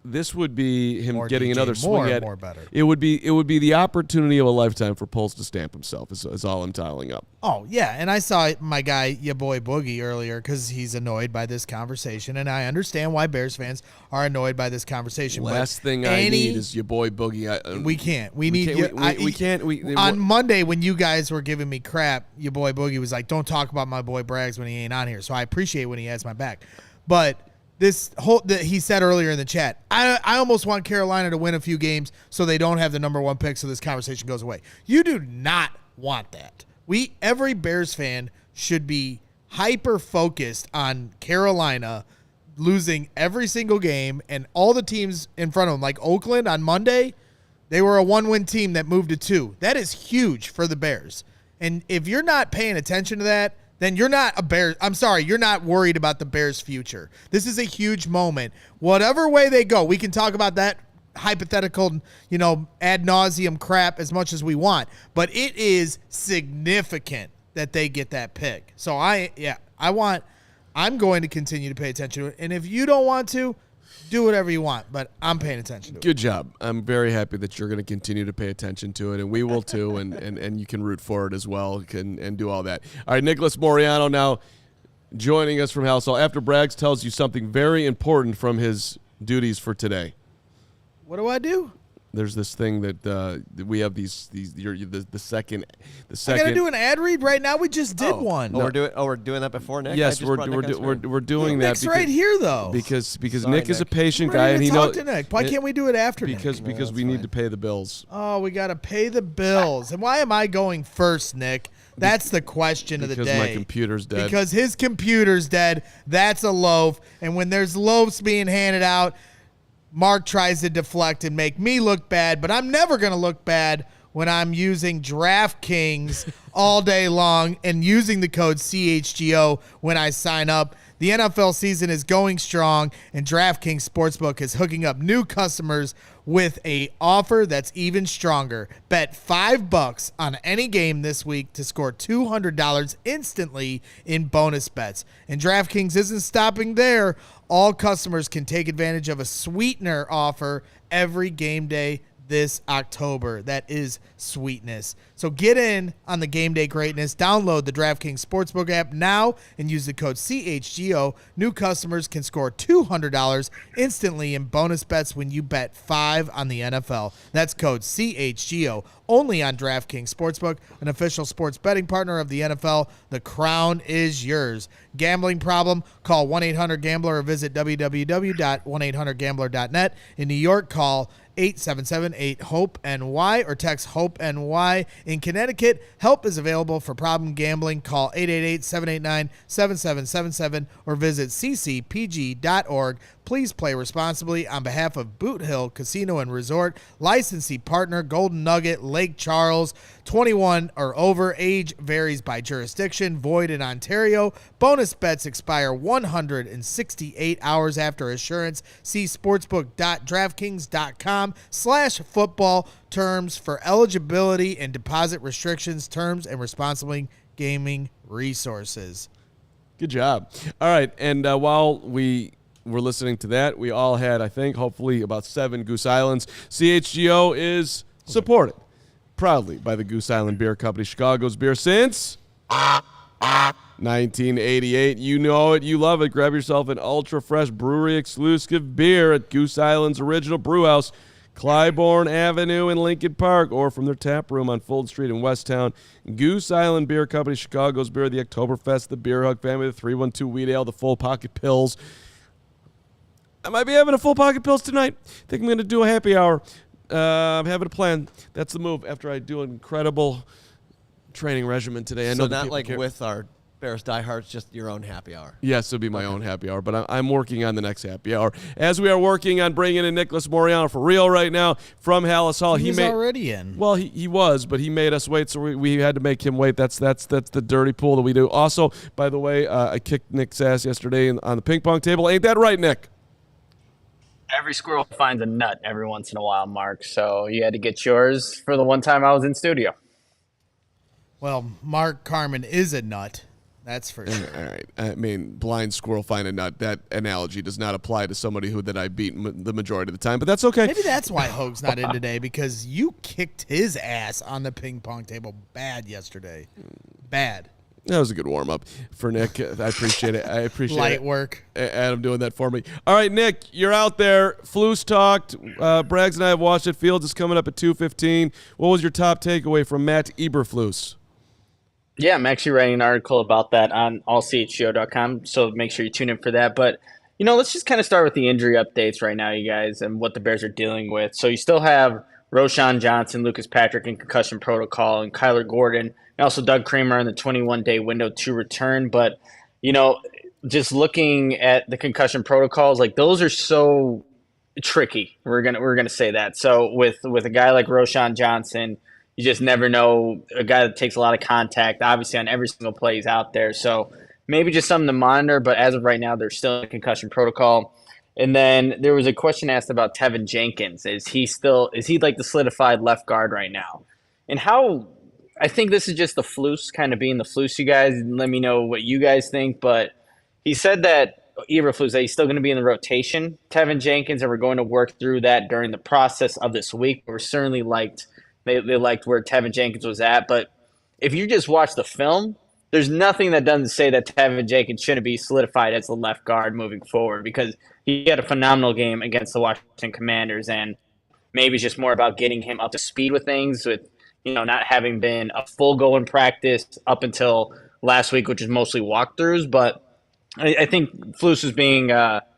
this would be him More getting DJ another swing Moore, at more better. It would be the opportunity of a lifetime for Poles to stamp himself. Is all I'm tiling up. Oh, yeah, and I saw my guy, your boy Boogie, earlier because he's annoyed by this conversation, and I understand why Bears fans are annoyed by this conversation. Last thing I need is your boy Boogie. We can't. We need. can't. On Monday, when you guys were giving me crap, your boy Boogie was like, "Don't talk about my boy Braggs when he ain't on here." So I appreciate when he has my back, but this whole that he said earlier in the chat. I almost want Carolina to win a few games so they don't have the number 1 pick, so this conversation goes away. You do not want that. Every Bears fan should be hyper focused on Carolina losing every single game, and all the teams in front of them, like Oakland on Monday, they were a 1-win team that moved to 2. That is huge for the Bears. And if you're not paying attention to that, then you're not a Bears. I'm sorry, you're not worried about the Bears' future. This is a huge moment. Whatever way they go, we can talk about that hypothetical, ad nauseum crap as much as we want. But it is significant that they get that pick. So I'm going to continue to pay attention to it. And if you don't want to, do whatever you want, but I'm paying attention to it. Good job. I'm very happy that you're going to continue to pay attention to it, and we will too, and you can root for it as well and do all that. All right, Nicholas Moreano now joining us from Halas Hall after Braggs tells you something very important from his duties for today. What do I do? There's this thing that we have the second. I gotta do an ad read right now. We just did one. We're doing that before Nick. Yes, we're doing that. Nick's right here though. Because Sorry, Nick is a Nick. patient I'm guy, ready and to he talk knows. to Nick. Why can't we do it after Nick? Because we need to pay the bills. Oh, we gotta pay the bills. And why am I going first, Nick? That's the question of the day. Because my computer's dead. Because his computer's dead. That's a loaf. And when there's loaves being handed out, Mark tries to deflect and make me look bad, but I'm never going to look bad when I'm using DraftKings all day long and using the code CHGO when I sign up. The NFL season is going strong, and DraftKings Sportsbook is hooking up new customers with a offer that's even stronger. Bet $5 on any game this week to score $200 instantly in bonus bets. And DraftKings isn't stopping there. All customers can take advantage of a sweetener offer every game day this October. That is sweetness. So get in on the game day greatness. Download the DraftKings Sportsbook app now and use the code CHGO. New customers can score $200 instantly in bonus bets when you bet $5 on the NFL. That's code CHGO. Only on DraftKings Sportsbook, an official sports betting partner of the NFL. The crown is yours. Gambling problem? Call 1-800-GAMBLER or visit www.1800gambler.net. In New York, call 877-8-HOPE-NY or text HOPE-NY. In Connecticut, help is available for problem gambling. Call 888-789-7777 or visit ccpg.org. Please play responsibly on behalf of Boot Hill Casino and Resort. Licensee partner, Golden Nugget, Lake Charles. 21 or over. Age varies by jurisdiction. Void in Ontario. Bonus bets expire 168 hours after assurance. See sportsbook.draftkings.com/football. Terms for eligibility and deposit restrictions, terms, and responsible gaming resources. Good job. All right, and while we were listening to that, we all had, I think, hopefully about 7 Goose Islands. CHGO is supported proudly by the Goose Island Beer Company, Chicago's beer since 1988. You know it. You love it. Grab yourself an ultra-fresh brewery-exclusive beer at Goose Island's original brewhouse, Clybourne Avenue in Lincoln Park, or from their tap room on Fulton Street in Westtown. Goose Island Beer Company, Chicago's beer, the Oktoberfest, the Beer Hug family, the 312 Wheat Ale, the Full Pocket Pills. I might be having a Full Pocket Pills tonight. I think I'm going to do a happy hour. I'm having a plan. That's the move after I do an incredible training regimen today. I know So not like care. with our Bears diehards, just your own happy hour. Yes, it'll be my own happy hour, but I'm working on the next happy hour. As we are working on bringing in Nicholas Moreano for real right now from Halas Hall. He's already in. Well, he was, but he made us wait, so we had to make him wait. That's the dirty pool that we do. Also, by the way, I kicked Nick's ass yesterday on the ping pong table. Ain't that right, Nick? Every squirrel finds a nut every once in a while, Mark. So you had to get yours for the one time I was in studio. Well, Mark Carman is a nut. That's for sure. All right. I mean, blind squirrel find a nut. That analogy does not apply to somebody that I beat the majority of the time, but that's okay. Maybe that's why Hoag's not in today, because you kicked his ass on the ping pong table bad yesterday. Bad. That was a good warm-up for Nick. I appreciate it. I appreciate Light work. Adam doing that for me. All right, Nick, you're out there. Flus talked. Braggs and I have watched it. Fields is coming up at 2:15. What was your top takeaway from Matt Eberflus? Yeah, I'm actually writing an article about that on allchgo.com, so make sure you tune in for that. But Let's just kind of start with the injury updates right now, you guys, and what the Bears are dealing with. So you still have Roshan Johnson, Lucas Patrick in concussion protocol, and Kyler Gordon, and also Doug Kramer in the 21-day window to return. But, just looking at the concussion protocols, like those are so tricky. We're gonna say that. So with a guy like Roshan Johnson, you just never know. A guy that takes a lot of contact, obviously on every single play he's out there. So maybe just something to monitor. But as of right now, they're still in a concussion protocol. And then there was a question asked about Tevin Jenkins. Is he like the solidified left guard right now? And how? I think this is just the Flus kind of being the Flus. You guys, let me know what you guys think. But he said that Eberflus that he's still going to be in the rotation, Tevin Jenkins, and we're going to work through that during the process of this week. We're certainly they liked where Tevin Jenkins was at, but if you just watch the film, there's nothing that doesn't say that Tevin Jenkins shouldn't be solidified as the left guard moving forward because he had a phenomenal game against the Washington Commanders, and maybe it's just more about getting him up to speed with things with not having been a full go in practice up until last week, which is mostly walkthroughs, but I think Flus is being,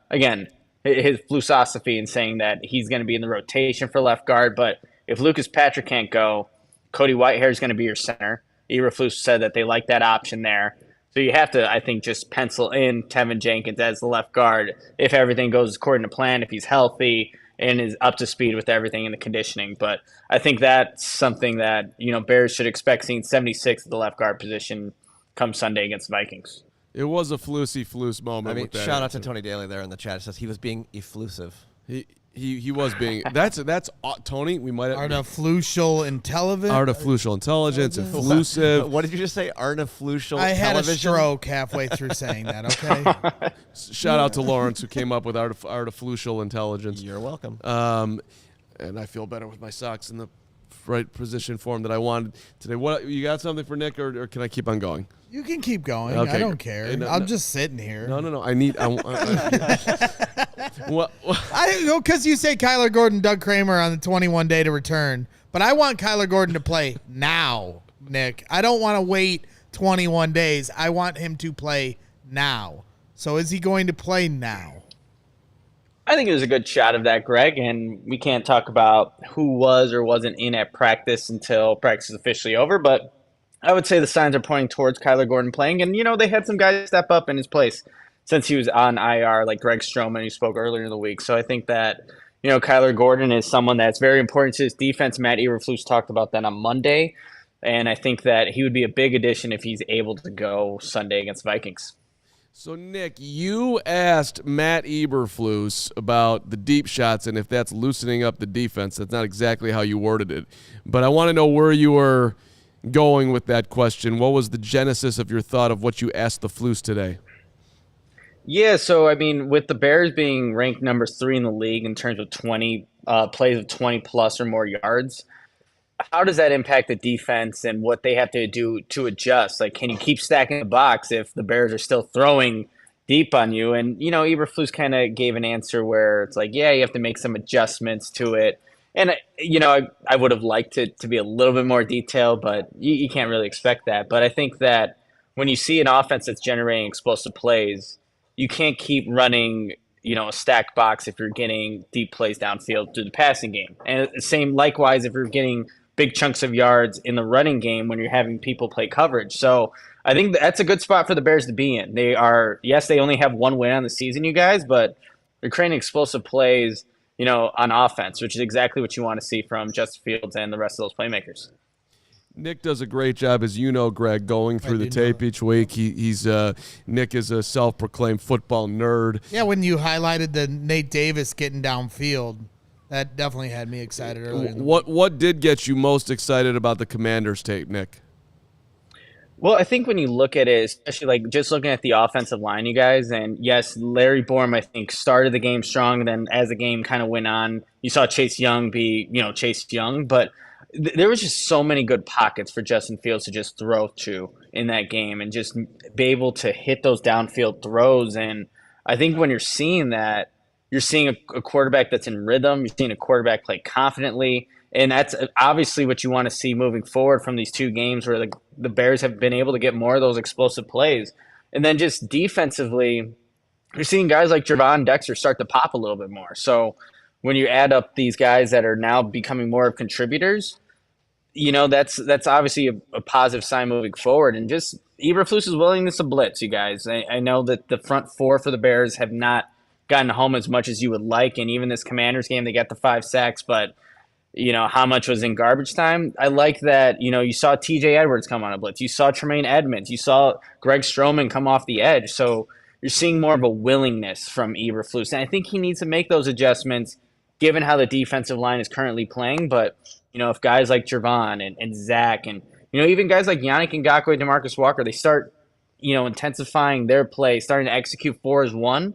again, his philosophy in saying that he's going to be in the rotation for left guard. But if Lucas Patrick can't go, Cody Whitehair is going to be your center. Eberflus said that they like that option there. So you have to, I think, just pencil in Tevin Jenkins as the left guard if everything goes according to plan, if he's healthy and is up to speed with everything in the conditioning. But I think that's something that, Bears should expect seeing 76 at the left guard position come Sunday against the Vikings. It was a flus moment. I mean, with that shout out to Tony Daly there in the chat. It says he was being efflusive. He was being. That's Tony. We might have artificial intelligence. Artificial intelligence, efflusive. What did you just say? Artificial. I had a stroke halfway through saying that. Okay. Shout out to Lawrence who came up with artificial intelligence. You're welcome. And I feel better with my socks in the right position form that I wanted today. What you got something for Nick, or can I keep on going? You can keep going. Okay. I don't care. I'm just sitting here. No. I need. Because you say Kyler Gordon, Doug Kramer on the 21-day to return, but I want Kyler Gordon to play now, Nick. I don't want to wait 21 days. I want him to play now. So is he going to play now? I think it was a good shot of that, Greg, and we can't talk about who was or wasn't in at practice until practice is officially over, but I would say the signs are pointing towards Kyler Gordon playing, and, they had some guys step up in his place since he was on IR, like Greg Stroman, who spoke earlier in the week. So I think that, Kyler Gordon is someone that's very important to his defense. Matt Eberflus talked about that on Monday, and I think that he would be a big addition if he's able to go Sunday against Vikings. So, Nick, you asked Matt Eberflus about the deep shots and if that's loosening up the defense. That's not exactly how you worded it. But I want to know where you were going with that question. What was the genesis of your thought of what you asked the Flus today? Yeah, so, with the Bears being ranked number 3 in the league in terms of 20 plays of 20-plus or more yards, how does that impact the defense and what they have to do to adjust? Like, can you keep stacking the box if the Bears are still throwing deep on you? And, Eberflus kind of gave an answer where it's like, yeah, you have to make some adjustments to it. And, I would have liked it to be a little bit more detailed, but you can't really expect that. But I think that when you see an offense that's generating explosive plays, you can't keep running, a stacked box if you're getting deep plays downfield through the passing game. And the same, likewise, if you're getting big chunks of yards in the running game when you're having people play coverage. So I think that's a good spot for the Bears to be in. They only have one win on the season, you guys, but they're creating explosive plays, on offense, which is exactly what you want to see from Justin Fields and the rest of those playmakers. Nick does a great job, as you know, Greg, going through the tape each week. Nick is a self-proclaimed football nerd. Yeah, when you highlighted the Nate Davis getting downfield, that definitely had me excited earlier. What did get you most excited about the Commanders tape, Nick? Well, I think when you look at it, especially just looking at the offensive line, you guys, and yes, Larry Borom, I think, started the game strong. Then as the game kind of went on, you saw Chase Young be, Chase Young. But there was just so many good pockets for Justin Fields to just throw to in that game and just be able to hit those downfield throws. And I think when you're seeing that, you're seeing a quarterback that's in rhythm. You're seeing a quarterback play confidently. And that's obviously what you want to see moving forward from these two games where the Bears have been able to get more of those explosive plays. And then just defensively, you're seeing guys like Javon Dexter start to pop a little bit more. So when you add up these guys that are now becoming more of contributors, that's obviously a positive sign moving forward. And just Eberflus's willingness to blitz, you guys. I know that the front four for the Bears have not gotten home as much as you would like, and even this Commanders game, they got the 5 sacks, but how much was in garbage time. I like that, you saw TJ Edwards come on a blitz. You saw Tremaine Edmonds. You saw Greg Stroman come off the edge. So you're seeing more of a willingness from Eberflus. And I think he needs to make those adjustments given how the defensive line is currently playing. But, if guys like Javon and Zach and, even guys like Yannick Ngakoue, DeMarcus Walker, they start, intensifying their play, starting to execute 4 as 1,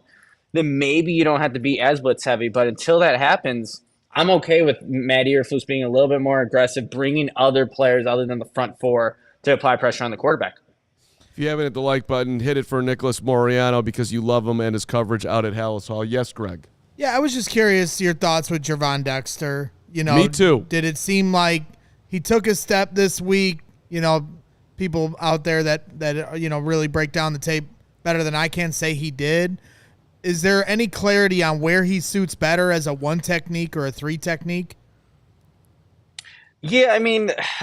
then maybe you don't have to be as blitz heavy. But until that happens, I'm okay with Matt Eberflus being a little bit more aggressive, bringing other players other than the front 4 to apply pressure on the quarterback. If you haven't hit the like button, hit it for Nicholas Moreano because you love him and his coverage out at Halas Hall. Yes, Greg. Yeah, I was just curious your thoughts with Javon Dexter. Me too. Did it seem like he took a step this week? People out there that really break down the tape better than I can say he did. Is there any clarity on where he suits better as a 1 technique or a 3 technique? Yeah,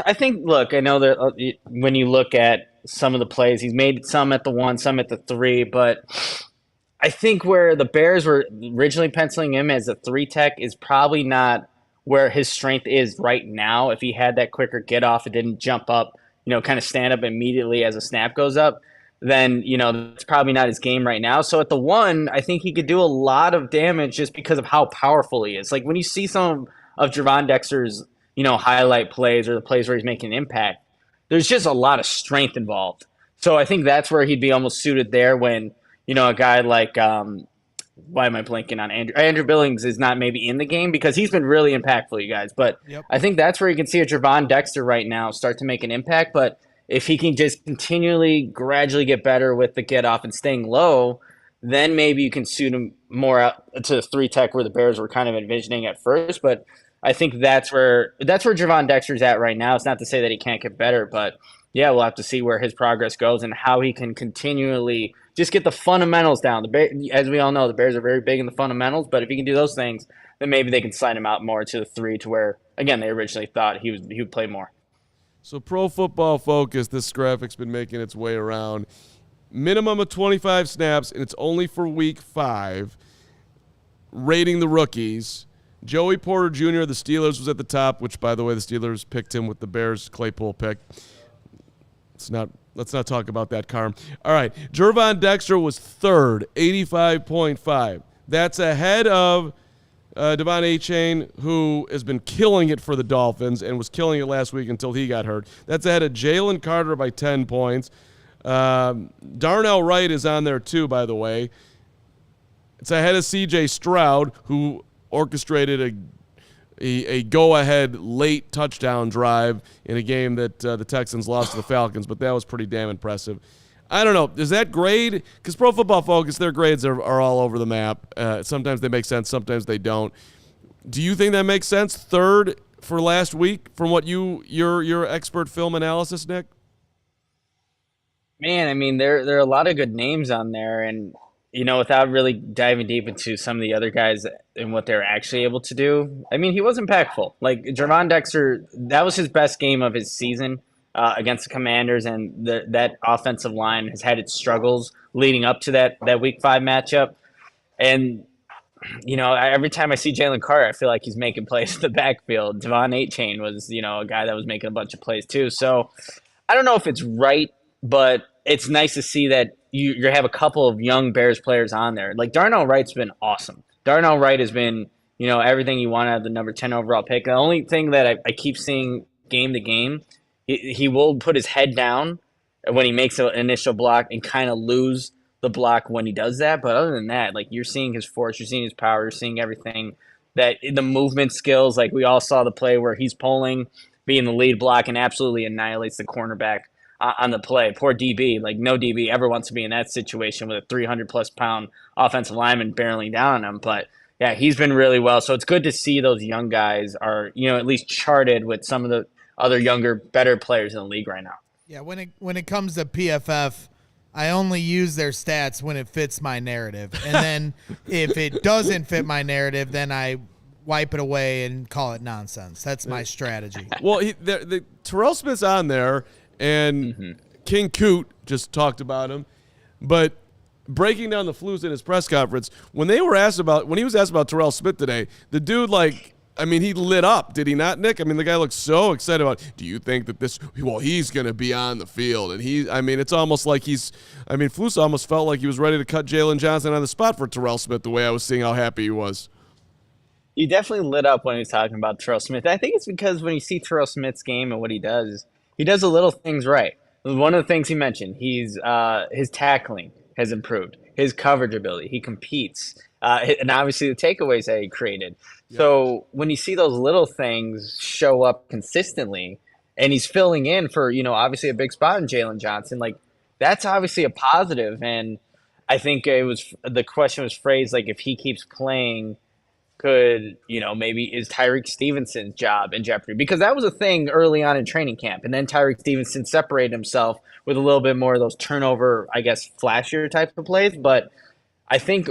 I think, look, I know that when you look at some of the plays, he's made some at the 1, some at the 3, but I think where the Bears were originally penciling him as a 3 tech is probably not where his strength is right now. If he had that quicker get off, it didn't jump up, kind of stand up immediately as a snap goes up, then, it's probably not his game right now. So at the 1, I think he could do a lot of damage just because of how powerful he is. Like when you see some of Javon Dexter's, highlight plays or the plays where he's making an impact, there's just a lot of strength involved. So I think that's where he'd be almost suited there when, a guy like, why am I blanking on Andrew Billings is not maybe in the game because he's been really impactful, you guys. But yep. I think that's where you can see a Javon Dexter right now start to make an impact. But if he can just continually, gradually get better with the get off and staying low, then maybe you can suit him more out to the 3 tech where the Bears were kind of envisioning at first. But I think that's where Javon Dexter's at right now. It's not to say that he can't get better, but yeah, we'll have to see where his progress goes and how he can continually just get the fundamentals down. As we all know, the Bears are very big in the fundamentals, but if he can do those things, then maybe they can slide him out more to the 3 to where, again, they originally thought he would play more. So Pro Football Focus, this graphic's been making its way around. Minimum of 25 snaps, and it's only for week 5. Rating the rookies. Joey Porter Jr., the Steelers, was at the top, which, by the way, the Steelers picked him with the Bears Claypool pick. Let's not talk about that, Carm. All right, Javon Dexter was 3rd, 85.5. That's ahead of Devon Achane, who has been killing it for the Dolphins and was killing it last week until he got hurt. That's ahead of Jalen Carter by 10 points. Darnell Wright is on there too, by the way. It's ahead of C.J. Stroud, who orchestrated a go-ahead late touchdown drive in a game that the Texans lost to the Falcons, but that was pretty damn impressive. I don't know. Does that grade? Because Pro Football Focus, their grades are all over the map. Sometimes they make sense, sometimes they don't. Do you think that makes sense? 3rd for last week from what your expert film analysis, Nick? Man, there are a lot of good names on there, and without really diving deep into some of the other guys and what they're actually able to do, he was impactful. Like Javon Dexter, that was his best game of his season against the Commanders, and that offensive line has had its struggles leading up to that Week 5 matchup. And every time I see Jalen Carter, I feel like he's making plays in the backfield. Devon Achane was a guy that was making a bunch of plays too. So I don't know if it's right, but it's nice to see that you have a couple of young Bears players on there. Like Darnell Wright's been awesome. Darnell Wright has been, everything you want out of the number 10 overall pick. The only thing that I keep seeing game to game, he will put his head down when he makes an initial block and kind of lose the block when he does that. But other than that, like you're seeing his force, you're seeing his power, you're seeing everything. That the movement skills, like we all saw the play where he's pulling, being the lead block, and absolutely annihilates the cornerback on the play. Poor DB, like no DB ever wants to be in that situation with a 300-plus pound offensive lineman barreling down on him. But yeah, he's been really well. So it's good to see those young guys are, at least charted with some of the other younger, better players in the league right now. Yeah, when it comes to PFF, I only use their stats when it fits my narrative. And then if it doesn't fit my narrative, then I wipe it away and call it nonsense. That's my strategy. Well, the Terrell Smith's on there, and King Coot just talked about him. But breaking down the Flus in his press conference, when he was asked about Terrell Smith today, the dude, he lit up, did he not, Nick? I mean, the guy looks so excited about, do you think that he's going to be on the field? And it's almost like Flus almost felt like he was ready to cut Jalen Johnson on the spot for Terrell Smith, the way I was seeing how happy he was. He definitely lit up when he was talking about Terrell Smith. I think it's because when you see Terrell Smith's game and what he does the little things right. One of the things he mentioned, his tackling has improved, his coverage ability, he competes, and obviously the takeaways that he created. Yeah. So when you see those little things show up consistently, and he's filling in for, obviously a big spot in Jalen Johnson, that's obviously a positive. And I think the question was phrased if he keeps playing, could, maybe is Tyreek Stevenson's job in jeopardy? Because that was a thing early on in training camp. And then Tyreek Stevenson separated himself with a little bit more of those turnover, I guess, flashier type of plays. But I think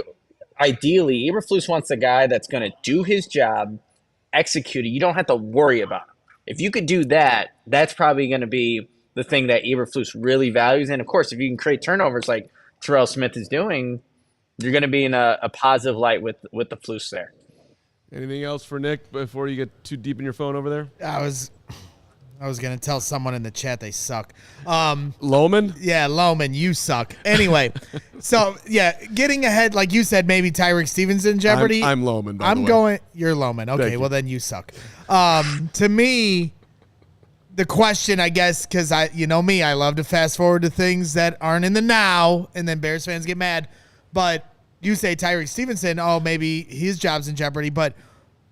ideally, Eberflus wants a guy that's going to do his job, execute it. You don't have to worry about him. If you could do that, that's probably going to be the thing that Eberflus really values. And, of course, if you can create turnovers like Terrell Smith is doing, you're going to be in a positive light with the Flus there. Anything else for Nick before you get too deep in your phone over there? I was going to tell someone in the chat they suck. Lohman? Yeah, Lohman, you suck. Anyway, so, yeah, getting ahead, like you said, maybe Tyreek Stevenson jeopardy. I'm Lohman, by the way. You're Lohman. Okay, well, then you suck. To me, the question, I guess, because you know me, I love to fast forward to things that aren't in the now, and then Bears fans get mad. But you say Tyreek Stevenson, maybe his job's in jeopardy. But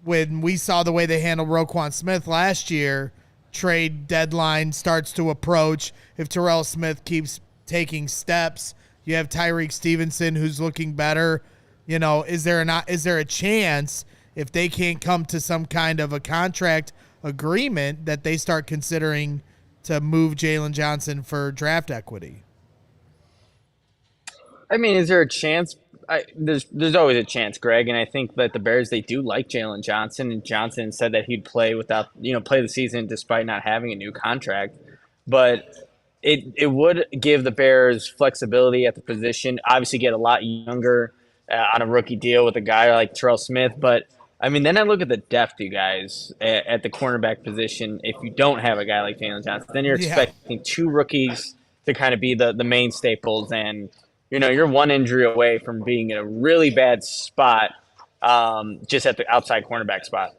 when we saw the way they handled Roquan Smith last year, trade deadline starts to approach. If Terrell Smith keeps taking steps, you have Tyreek Stevenson who's looking better. Is there a chance if they can't come to some kind of a contract agreement that they start considering to move Jalen Johnson for draft equity? I mean, is there a chance? There's always a chance, Greg, and I think that the Bears, they do like Jalen Johnson, and Johnson said that he'd play play the season despite not having a new contract. But it would give the Bears flexibility at the position. Obviously, get a lot younger on a rookie deal with a guy like Terrell Smith. But I mean, then I look at the depth, you guys, at the cornerback position. If you don't have a guy like Jalen Johnson, then you're expecting two rookies to kind of be the main staples, and you're one injury away from being in a really bad spot, just at the outside cornerback spot.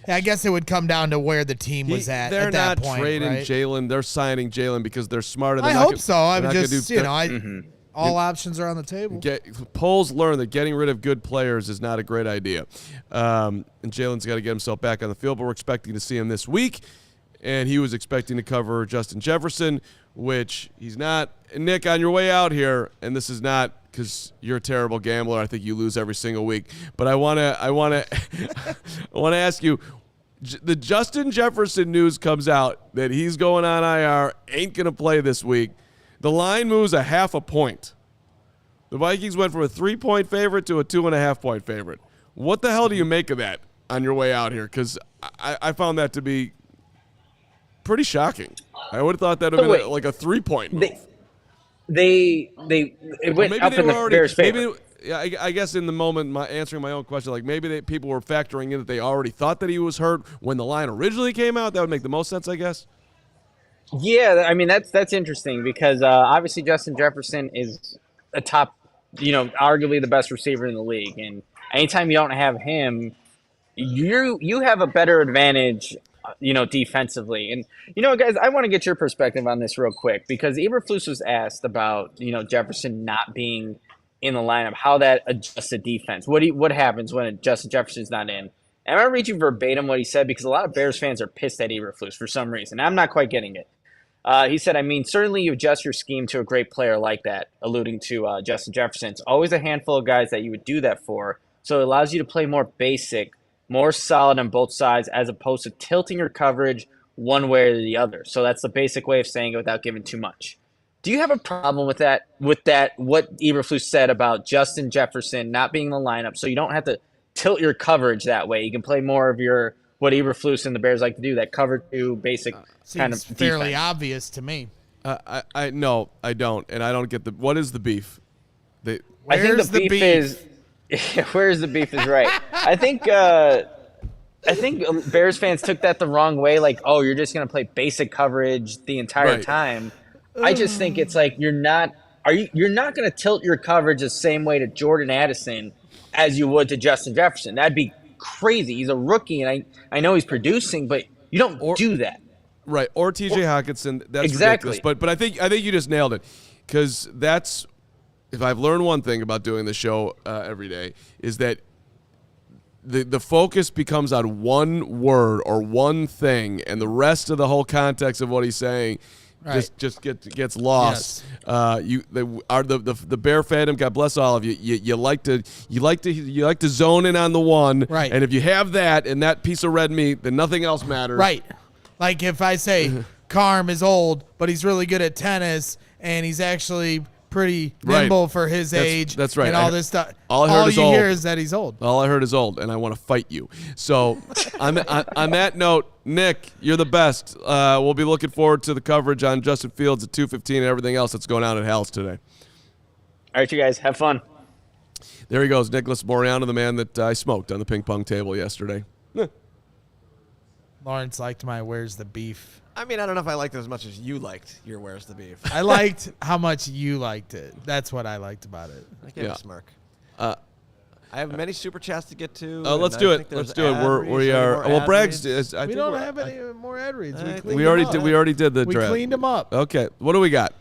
Yeah, I guess it would come down to where the team was at that point. They're not trading right? Jalen. They're signing Jalen because they're smarter than I hope so. I'm just, all options are on the table. Polls learn that getting rid of good players is not a great idea. And Jalen's got to get himself back on the field, but we're expecting to see him this week. And he was expecting to cover Justin Jefferson, which he's not. Nick, on your way out here, and this is not because you're a terrible gambler. I think you lose every single week. But I want to ask you, the Justin Jefferson news comes out that he's going on IR, ain't going to play this week. The line moves a 0.5 point. The Vikings went from a 3-point favorite to a 2.5-point favorite. What the hell do you make of that on your way out here? Because I found that to be pretty shocking. I would have thought that would have been like a 3-point move. It went up in the Bears' favor. I guess in the moment, answering my own question, maybe people were factoring in that they already thought that he was hurt when the line originally came out. That would make the most sense, I guess. Yeah, I mean that's interesting because obviously Justin Jefferson is a top, arguably the best receiver in the league, and anytime you don't have him, you have a better advantage, defensively. And guys, I want to get your perspective on this real quick because Eberflus was asked about Jefferson not being in the lineup, how that adjusts the defense. What happens when Justin Jefferson's not in? And I'm going to read you verbatim what he said because a lot of Bears fans are pissed at Eberflus for some reason. I'm not quite getting it. He said, certainly you adjust your scheme to a great player like that, alluding to Justin Jefferson. It's always a handful of guys that you would do that for. So it allows you to play more basic, more solid on both sides as opposed to tilting your coverage one way or the other. So that's the basic way of saying it without giving too much. Do you have a problem with that? What Eberflus said about Justin Jefferson not being in the lineup, so you don't have to tilt your coverage that way. You can play more of your what Eberflus and the Bears like to do, that cover two basic kind of Seems fairly defense. obvious to me. No, I don't, and I don't get what is the beef? I think Where's the beef is where's the beef is right. I think Bears fans took that the wrong way. Like, oh, you're just gonna play basic coverage the entire time. I just think it's like you're not gonna tilt your coverage the same way to Jordan Addison as you would to Justin Jefferson. That'd be crazy. He's a rookie, and I know he's producing, but you don't do that. Right, or T.J. Hawkinson. That's exactly. ridiculous. But I think you just nailed it, because that's, if I've learned one thing about doing the show every day, is that the focus becomes on one word or one thing, and the rest of the whole context of what he's saying just gets lost. Yes. The Bear fandom, God bless all of you. You like to zone in on the one, right? And if you have that and that piece of red meat, then nothing else matters, right? Like if I say Carm is old, but he's really good at tennis, and he's actually pretty nimble for his age. That's right. And all this stuff. All you hear is that he's old. All I heard is old, and I want to fight you. So on that note, Nick, you're the best. We'll be looking forward to the coverage on Justin Fields at 2:15 and everything else that's going on at Halas today. All right, you guys, have fun. There he goes, Nicholas Moreano, the man that I smoked on the ping pong table yesterday. Lawrence liked my "Where's the beef?" I mean, I don't know if I liked it as much as you liked your "Where's the beef." I liked how much you liked it. That's what I liked about it. I gave a smirk. I have many super chats to get to. Let's do it. Let's do it. We are. Well, Bragg's. We don't have any more ad reads. We already did the draft. We cleaned them up. Okay. What do we got?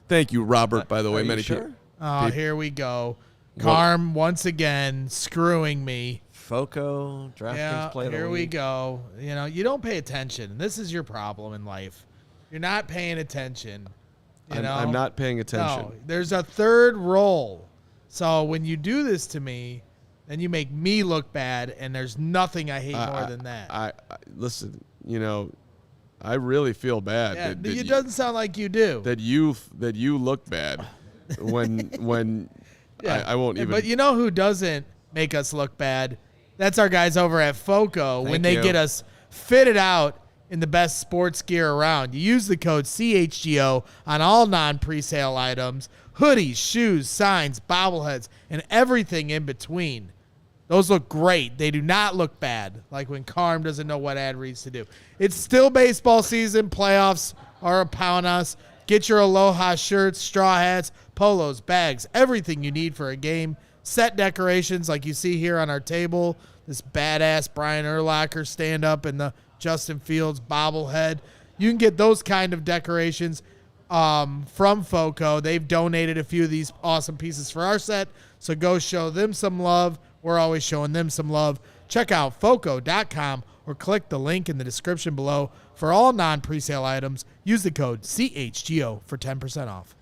Thank you, Robert. By the way, many sure? people. Oh, here we go. Carm once again screwing me. Foco, DraftKings play. Here we go. You know, you don't pay attention. This is your problem in life. You're not paying attention. I'm not paying attention. No, there's a third role. So when you do this to me, then you make me look bad, and there's nothing I hate more than that. I listen. You know, I really feel bad. Yeah, it doesn't sound like you do. That you look bad when yeah. I won't even. But you know who doesn't make us look bad? That's our guys over at Foco. When they get us fitted out in the best sports gear around. You use the code CHGO on all non-presale items, hoodies, shoes, signs, bobbleheads, and everything in between. Those look great. They do not look bad, like when Carm doesn't know what ad reads to do. It's still baseball season. Playoffs are upon us. Get your Aloha shirts, straw hats, polos, bags, everything you need for a game. Set decorations like you see here on our table. This badass Brian Urlacher stand-up and the Justin Fields bobblehead. You can get those kind of decorations from Foco. They've donated a few of these awesome pieces for our set, so go show them some love. We're always showing them some love. Check out Foco.com or click the link in the description below for all non-presale items. Use the code CHGO for 10% off.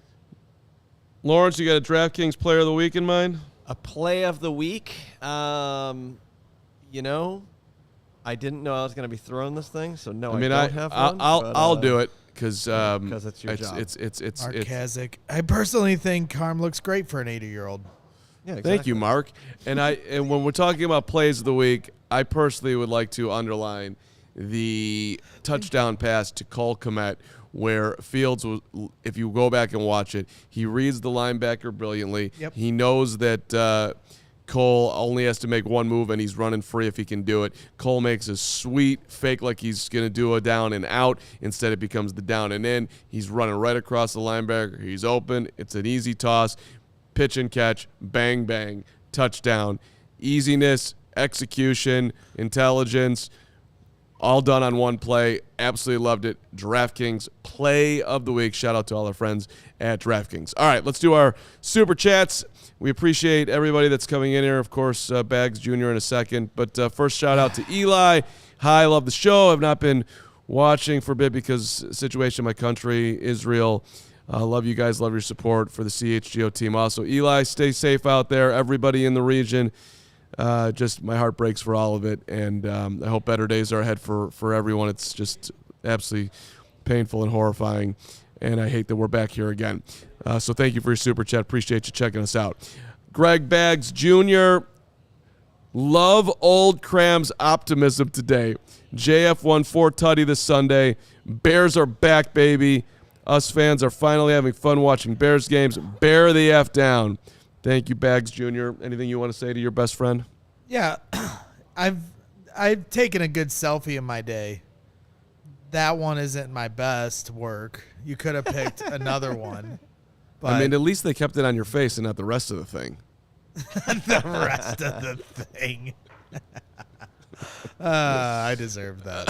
Lawrence, you got a DraftKings Player of the Week in mind? A play of the week. You know, I didn't know I was going to be throwing this thing, so no, I don't have one. I'll do it because it's your job. It's Markazic. I personally think Carm looks great for an 80-year-old. Yeah, exactly. Thank you, Mark. And when we're talking about plays of the week, I personally would like to underline the touchdown pass to Cole Kmet, where Fields was, if you go back and watch it, he reads the linebacker brilliantly. Yep. He knows that Cole only has to make one move, and he's running free if he can do it. Cole makes a sweet fake like he's going to do a down and out. Instead, it becomes the down and in. He's running right across the linebacker. He's open. It's an easy toss. Pitch and catch. Bang, bang. Touchdown. Easiness, execution, intelligence. All done on one play. Absolutely loved it. DraftKings Play of the Week. Shout out to all our friends at DraftKings. All right, let's do our Super Chats. We appreciate everybody that's coming in here. Of course, Bags Jr. in a second. But first, shout out to Eli. Hi, love the show. I've not been watching for a bit because situation in my country, Israel. Love you guys. Love your support for the CHGO team. Also, Eli, stay safe out there. Everybody in the region. Just my heart breaks for all of it, and I hope better days are ahead for everyone. It's just absolutely painful and horrifying. and I hate that we're back here again. So thank you for your super chat. Appreciate you checking us out. Greg Baggs Jr., love old Cram's optimism today. JF won 4 tutty this Sunday. Bears are back, baby. Us fans are finally having fun watching Bears games. Bear the F down. Thank you, Baggs Jr. Anything you want to say to your best friend? Yeah, I've taken a good selfie in my day. That one isn't my best work. You could have picked another one. But I mean, at least they kept it on your face and not the rest of the thing. the rest of the thing. I deserve that.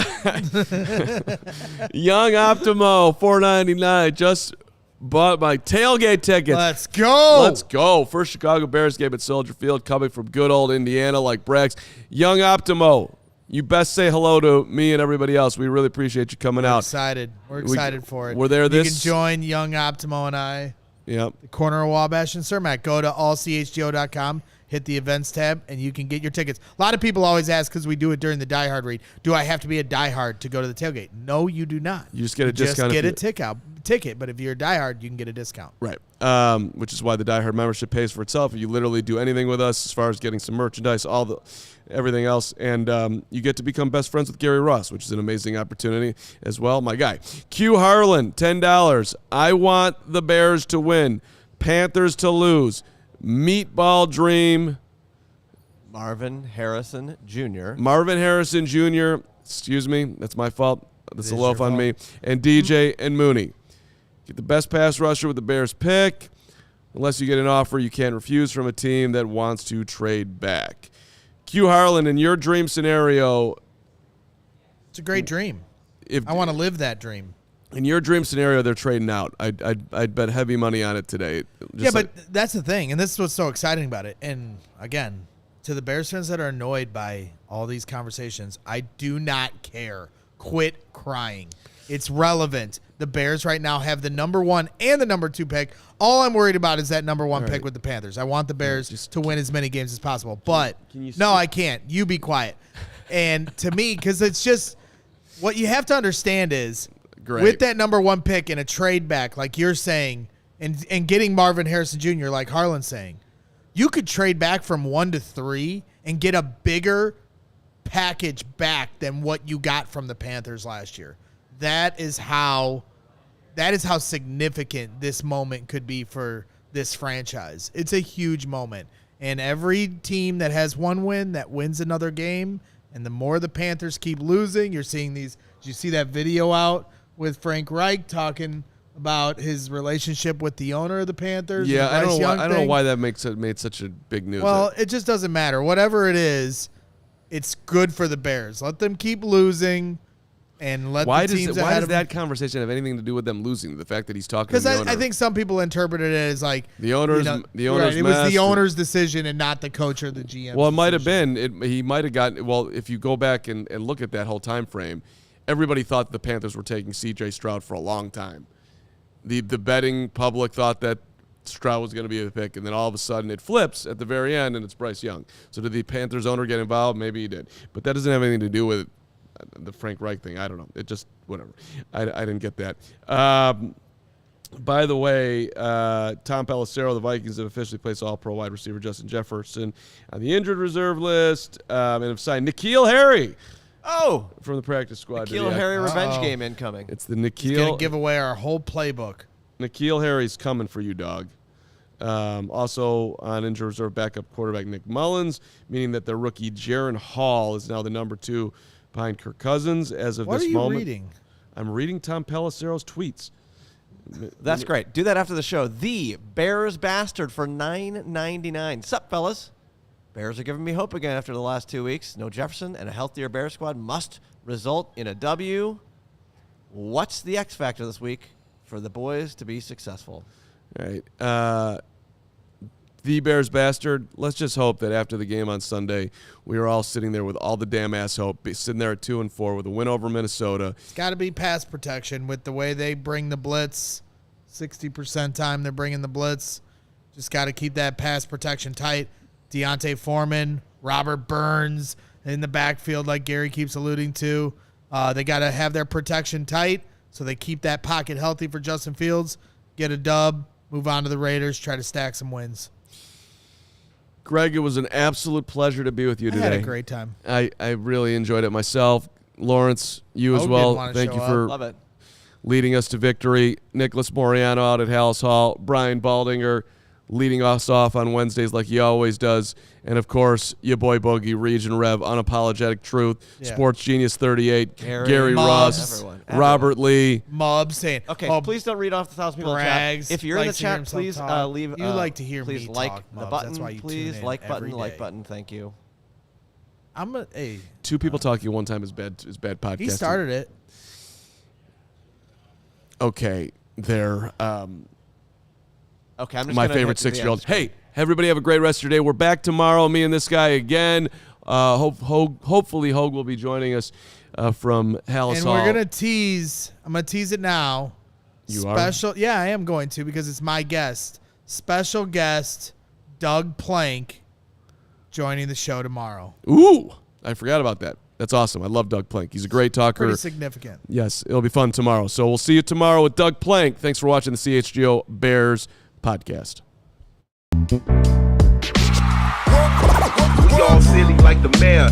Young Optimo, $4.99. Just bought my tailgate tickets. Let's go. Let's go. First Chicago Bears game at Soldier Field, coming from good old Indiana like Brax. Young Optimo, you best say hello to me and everybody else. We really appreciate you coming out. Excited. We're excited for it. We're there You can join Young Optimo and I. Yep. The corner of Wabash and Cermak. Go to allchgo.com, hit the events tab, and you can get your tickets. A lot of people always ask, because we do it during the Die Hard read, do I have to be a Die Hard to go to the tailgate? No, you do not. You just get a discount. Just get a ticket, but if you're a Die Hard, you can get a discount. Right. Which is why the Die Hard membership pays for itself. You literally do anything with us as far as getting some merchandise, everything else, and you get to become best friends with Gary Ross, which is an amazing opportunity as well. My guy, Q Harlan, $10. I want the Bears to win, Panthers to lose. Meatball Dream. Marvin Harrison Jr. Excuse me, that's my fault. That's a loaf on me. And DJ and Mooney. Get the best pass rusher with the Bears pick. Unless you get an offer you can't refuse from a team that wants to trade back. Q Harlan, in your dream scenario. It's a great dream. I want to live that dream. In your dream scenario, they're trading out. I'd bet heavy money on it today. But that's the thing, and this is what's so exciting about it. And again, to the Bears fans that are annoyed by all these conversations, I do not care. Quit crying. It's relevant. The Bears right now have the number 1 and the number 2 pick. All I'm worried about is that number 1 pick with the Panthers. I want the Bears to win as many games as possible. But no, I can't. You be quiet. And to me, because it's just what you have to understand is with that number 1 pick and a trade back, like you're saying, and getting Marvin Harrison Jr., like Harlan's saying, you could trade back from 1 to 3 and get a bigger package back than what you got from the Panthers last year. That is how significant this moment could be for this franchise. It's a huge moment. And every team that has 1 win, that wins another game, and the more the Panthers keep losing, you're seeing these. Did you see that video out with Frank Reich talking about his relationship with the owner of the Panthers? Yeah, I don't know why that made such a big news. Well, it just doesn't matter. Whatever it is, it's good for the Bears. Let them keep losing. And let the teams why does that conversation have anything to do with them losing? The fact that he's talking to the owner. Because I think some people interpreted it as like the owner's right, it was the owner's decision and not the coach or the GM. Well, it might have been. He might have gotten. Well, if you go back and look at that whole time frame, everybody thought the Panthers were taking C.J. Stroud for a long time. The betting public thought that Stroud was going to be the pick, and then all of a sudden it flips at the very end, and it's Bryce Young. So did the Panthers owner get involved? Maybe he did, but that doesn't have anything to do with the Frank Reich thing. I don't know. It just, whatever. I didn't get that. By the way, Tom Pelissero, the Vikings have officially placed All-Pro wide receiver Justin Jefferson on the injured reserve list and have signed N'Keal Harry. Oh, from the practice squad. N'Keal Harry revenge game incoming. It's the N'Keal. He's going to give away our whole playbook. N'Keal Harry's coming for you, dog. Also on injured reserve backup quarterback Nick Mullins, meaning that the rookie Jaron Hall is now the number 2 behind Kirk Cousins as of this moment. What are you reading? I'm reading Tom Pelissero's tweets. That's great. Do that after the show. The Bears Bastard for $9.99. Sup, fellas? Bears are giving me hope again after the last 2 weeks. No Jefferson and a healthier Bears squad must result in a W. What's the X factor this week for the boys to be successful? All right. The Bears Bastard, let's just hope that after the game on Sunday, we are all sitting there with all the damn ass hope, sitting there at 2-4 with a win over Minnesota. It's got to be pass protection with the way they bring the blitz. 60% time they're bringing the blitz. Just got to keep that pass protection tight. Deontay Foreman, Robert Burns in the backfield like Gary keeps alluding to. They got to have their protection tight So they keep that pocket healthy for Justin Fields, get a dub, move on to the Raiders, try to stack some wins. Greg, it was an absolute pleasure to be with you today. I had a great time. I really enjoyed it myself. Lawrence, you as Hogue well. didn't wanna Thank show you up. for Love it. leading us to victory. Nicholas Moreano out at Halas Hall. Brian Baldinger leading us off on Wednesdays like he always does. And, of course, your boy Bogey, Region Rev, Unapologetic Truth, Yeah. Sports Genius 38, Gary, Gary Mubs, Ross, everyone. Robert Lee. Mub saying, Okay, oh, please don't read off the 1,000 people in brags, chat. If you're in the likes to hear chat, himself please talk. leave. You like to hear please me like talk, the Mubs. button. That's why you please tune in like button. every Like day. button. Thank you. Hey, Two people talking one time is bad podcasting. he started it. Okay, they're Okay, I'm just my gonna favorite hit the 6-year-old. end screen. Hey, everybody have a great rest of your day. We're back tomorrow, me and this guy again. Hopefully Hogue will be joining us from Halas And Hall. we're going to tease. I'm going to tease it now. You are? Special. Yeah, I am going to because it's my guest. Special guest, Doug Plank, joining the show tomorrow. Ooh, I forgot about that. That's awesome. I love Doug Plank. He's a great talker. Pretty significant. Yes, it'll be fun tomorrow. So we'll see you tomorrow with Doug Plank. Thanks for watching the CHGO Bears Podcast. We all silly like the mayor.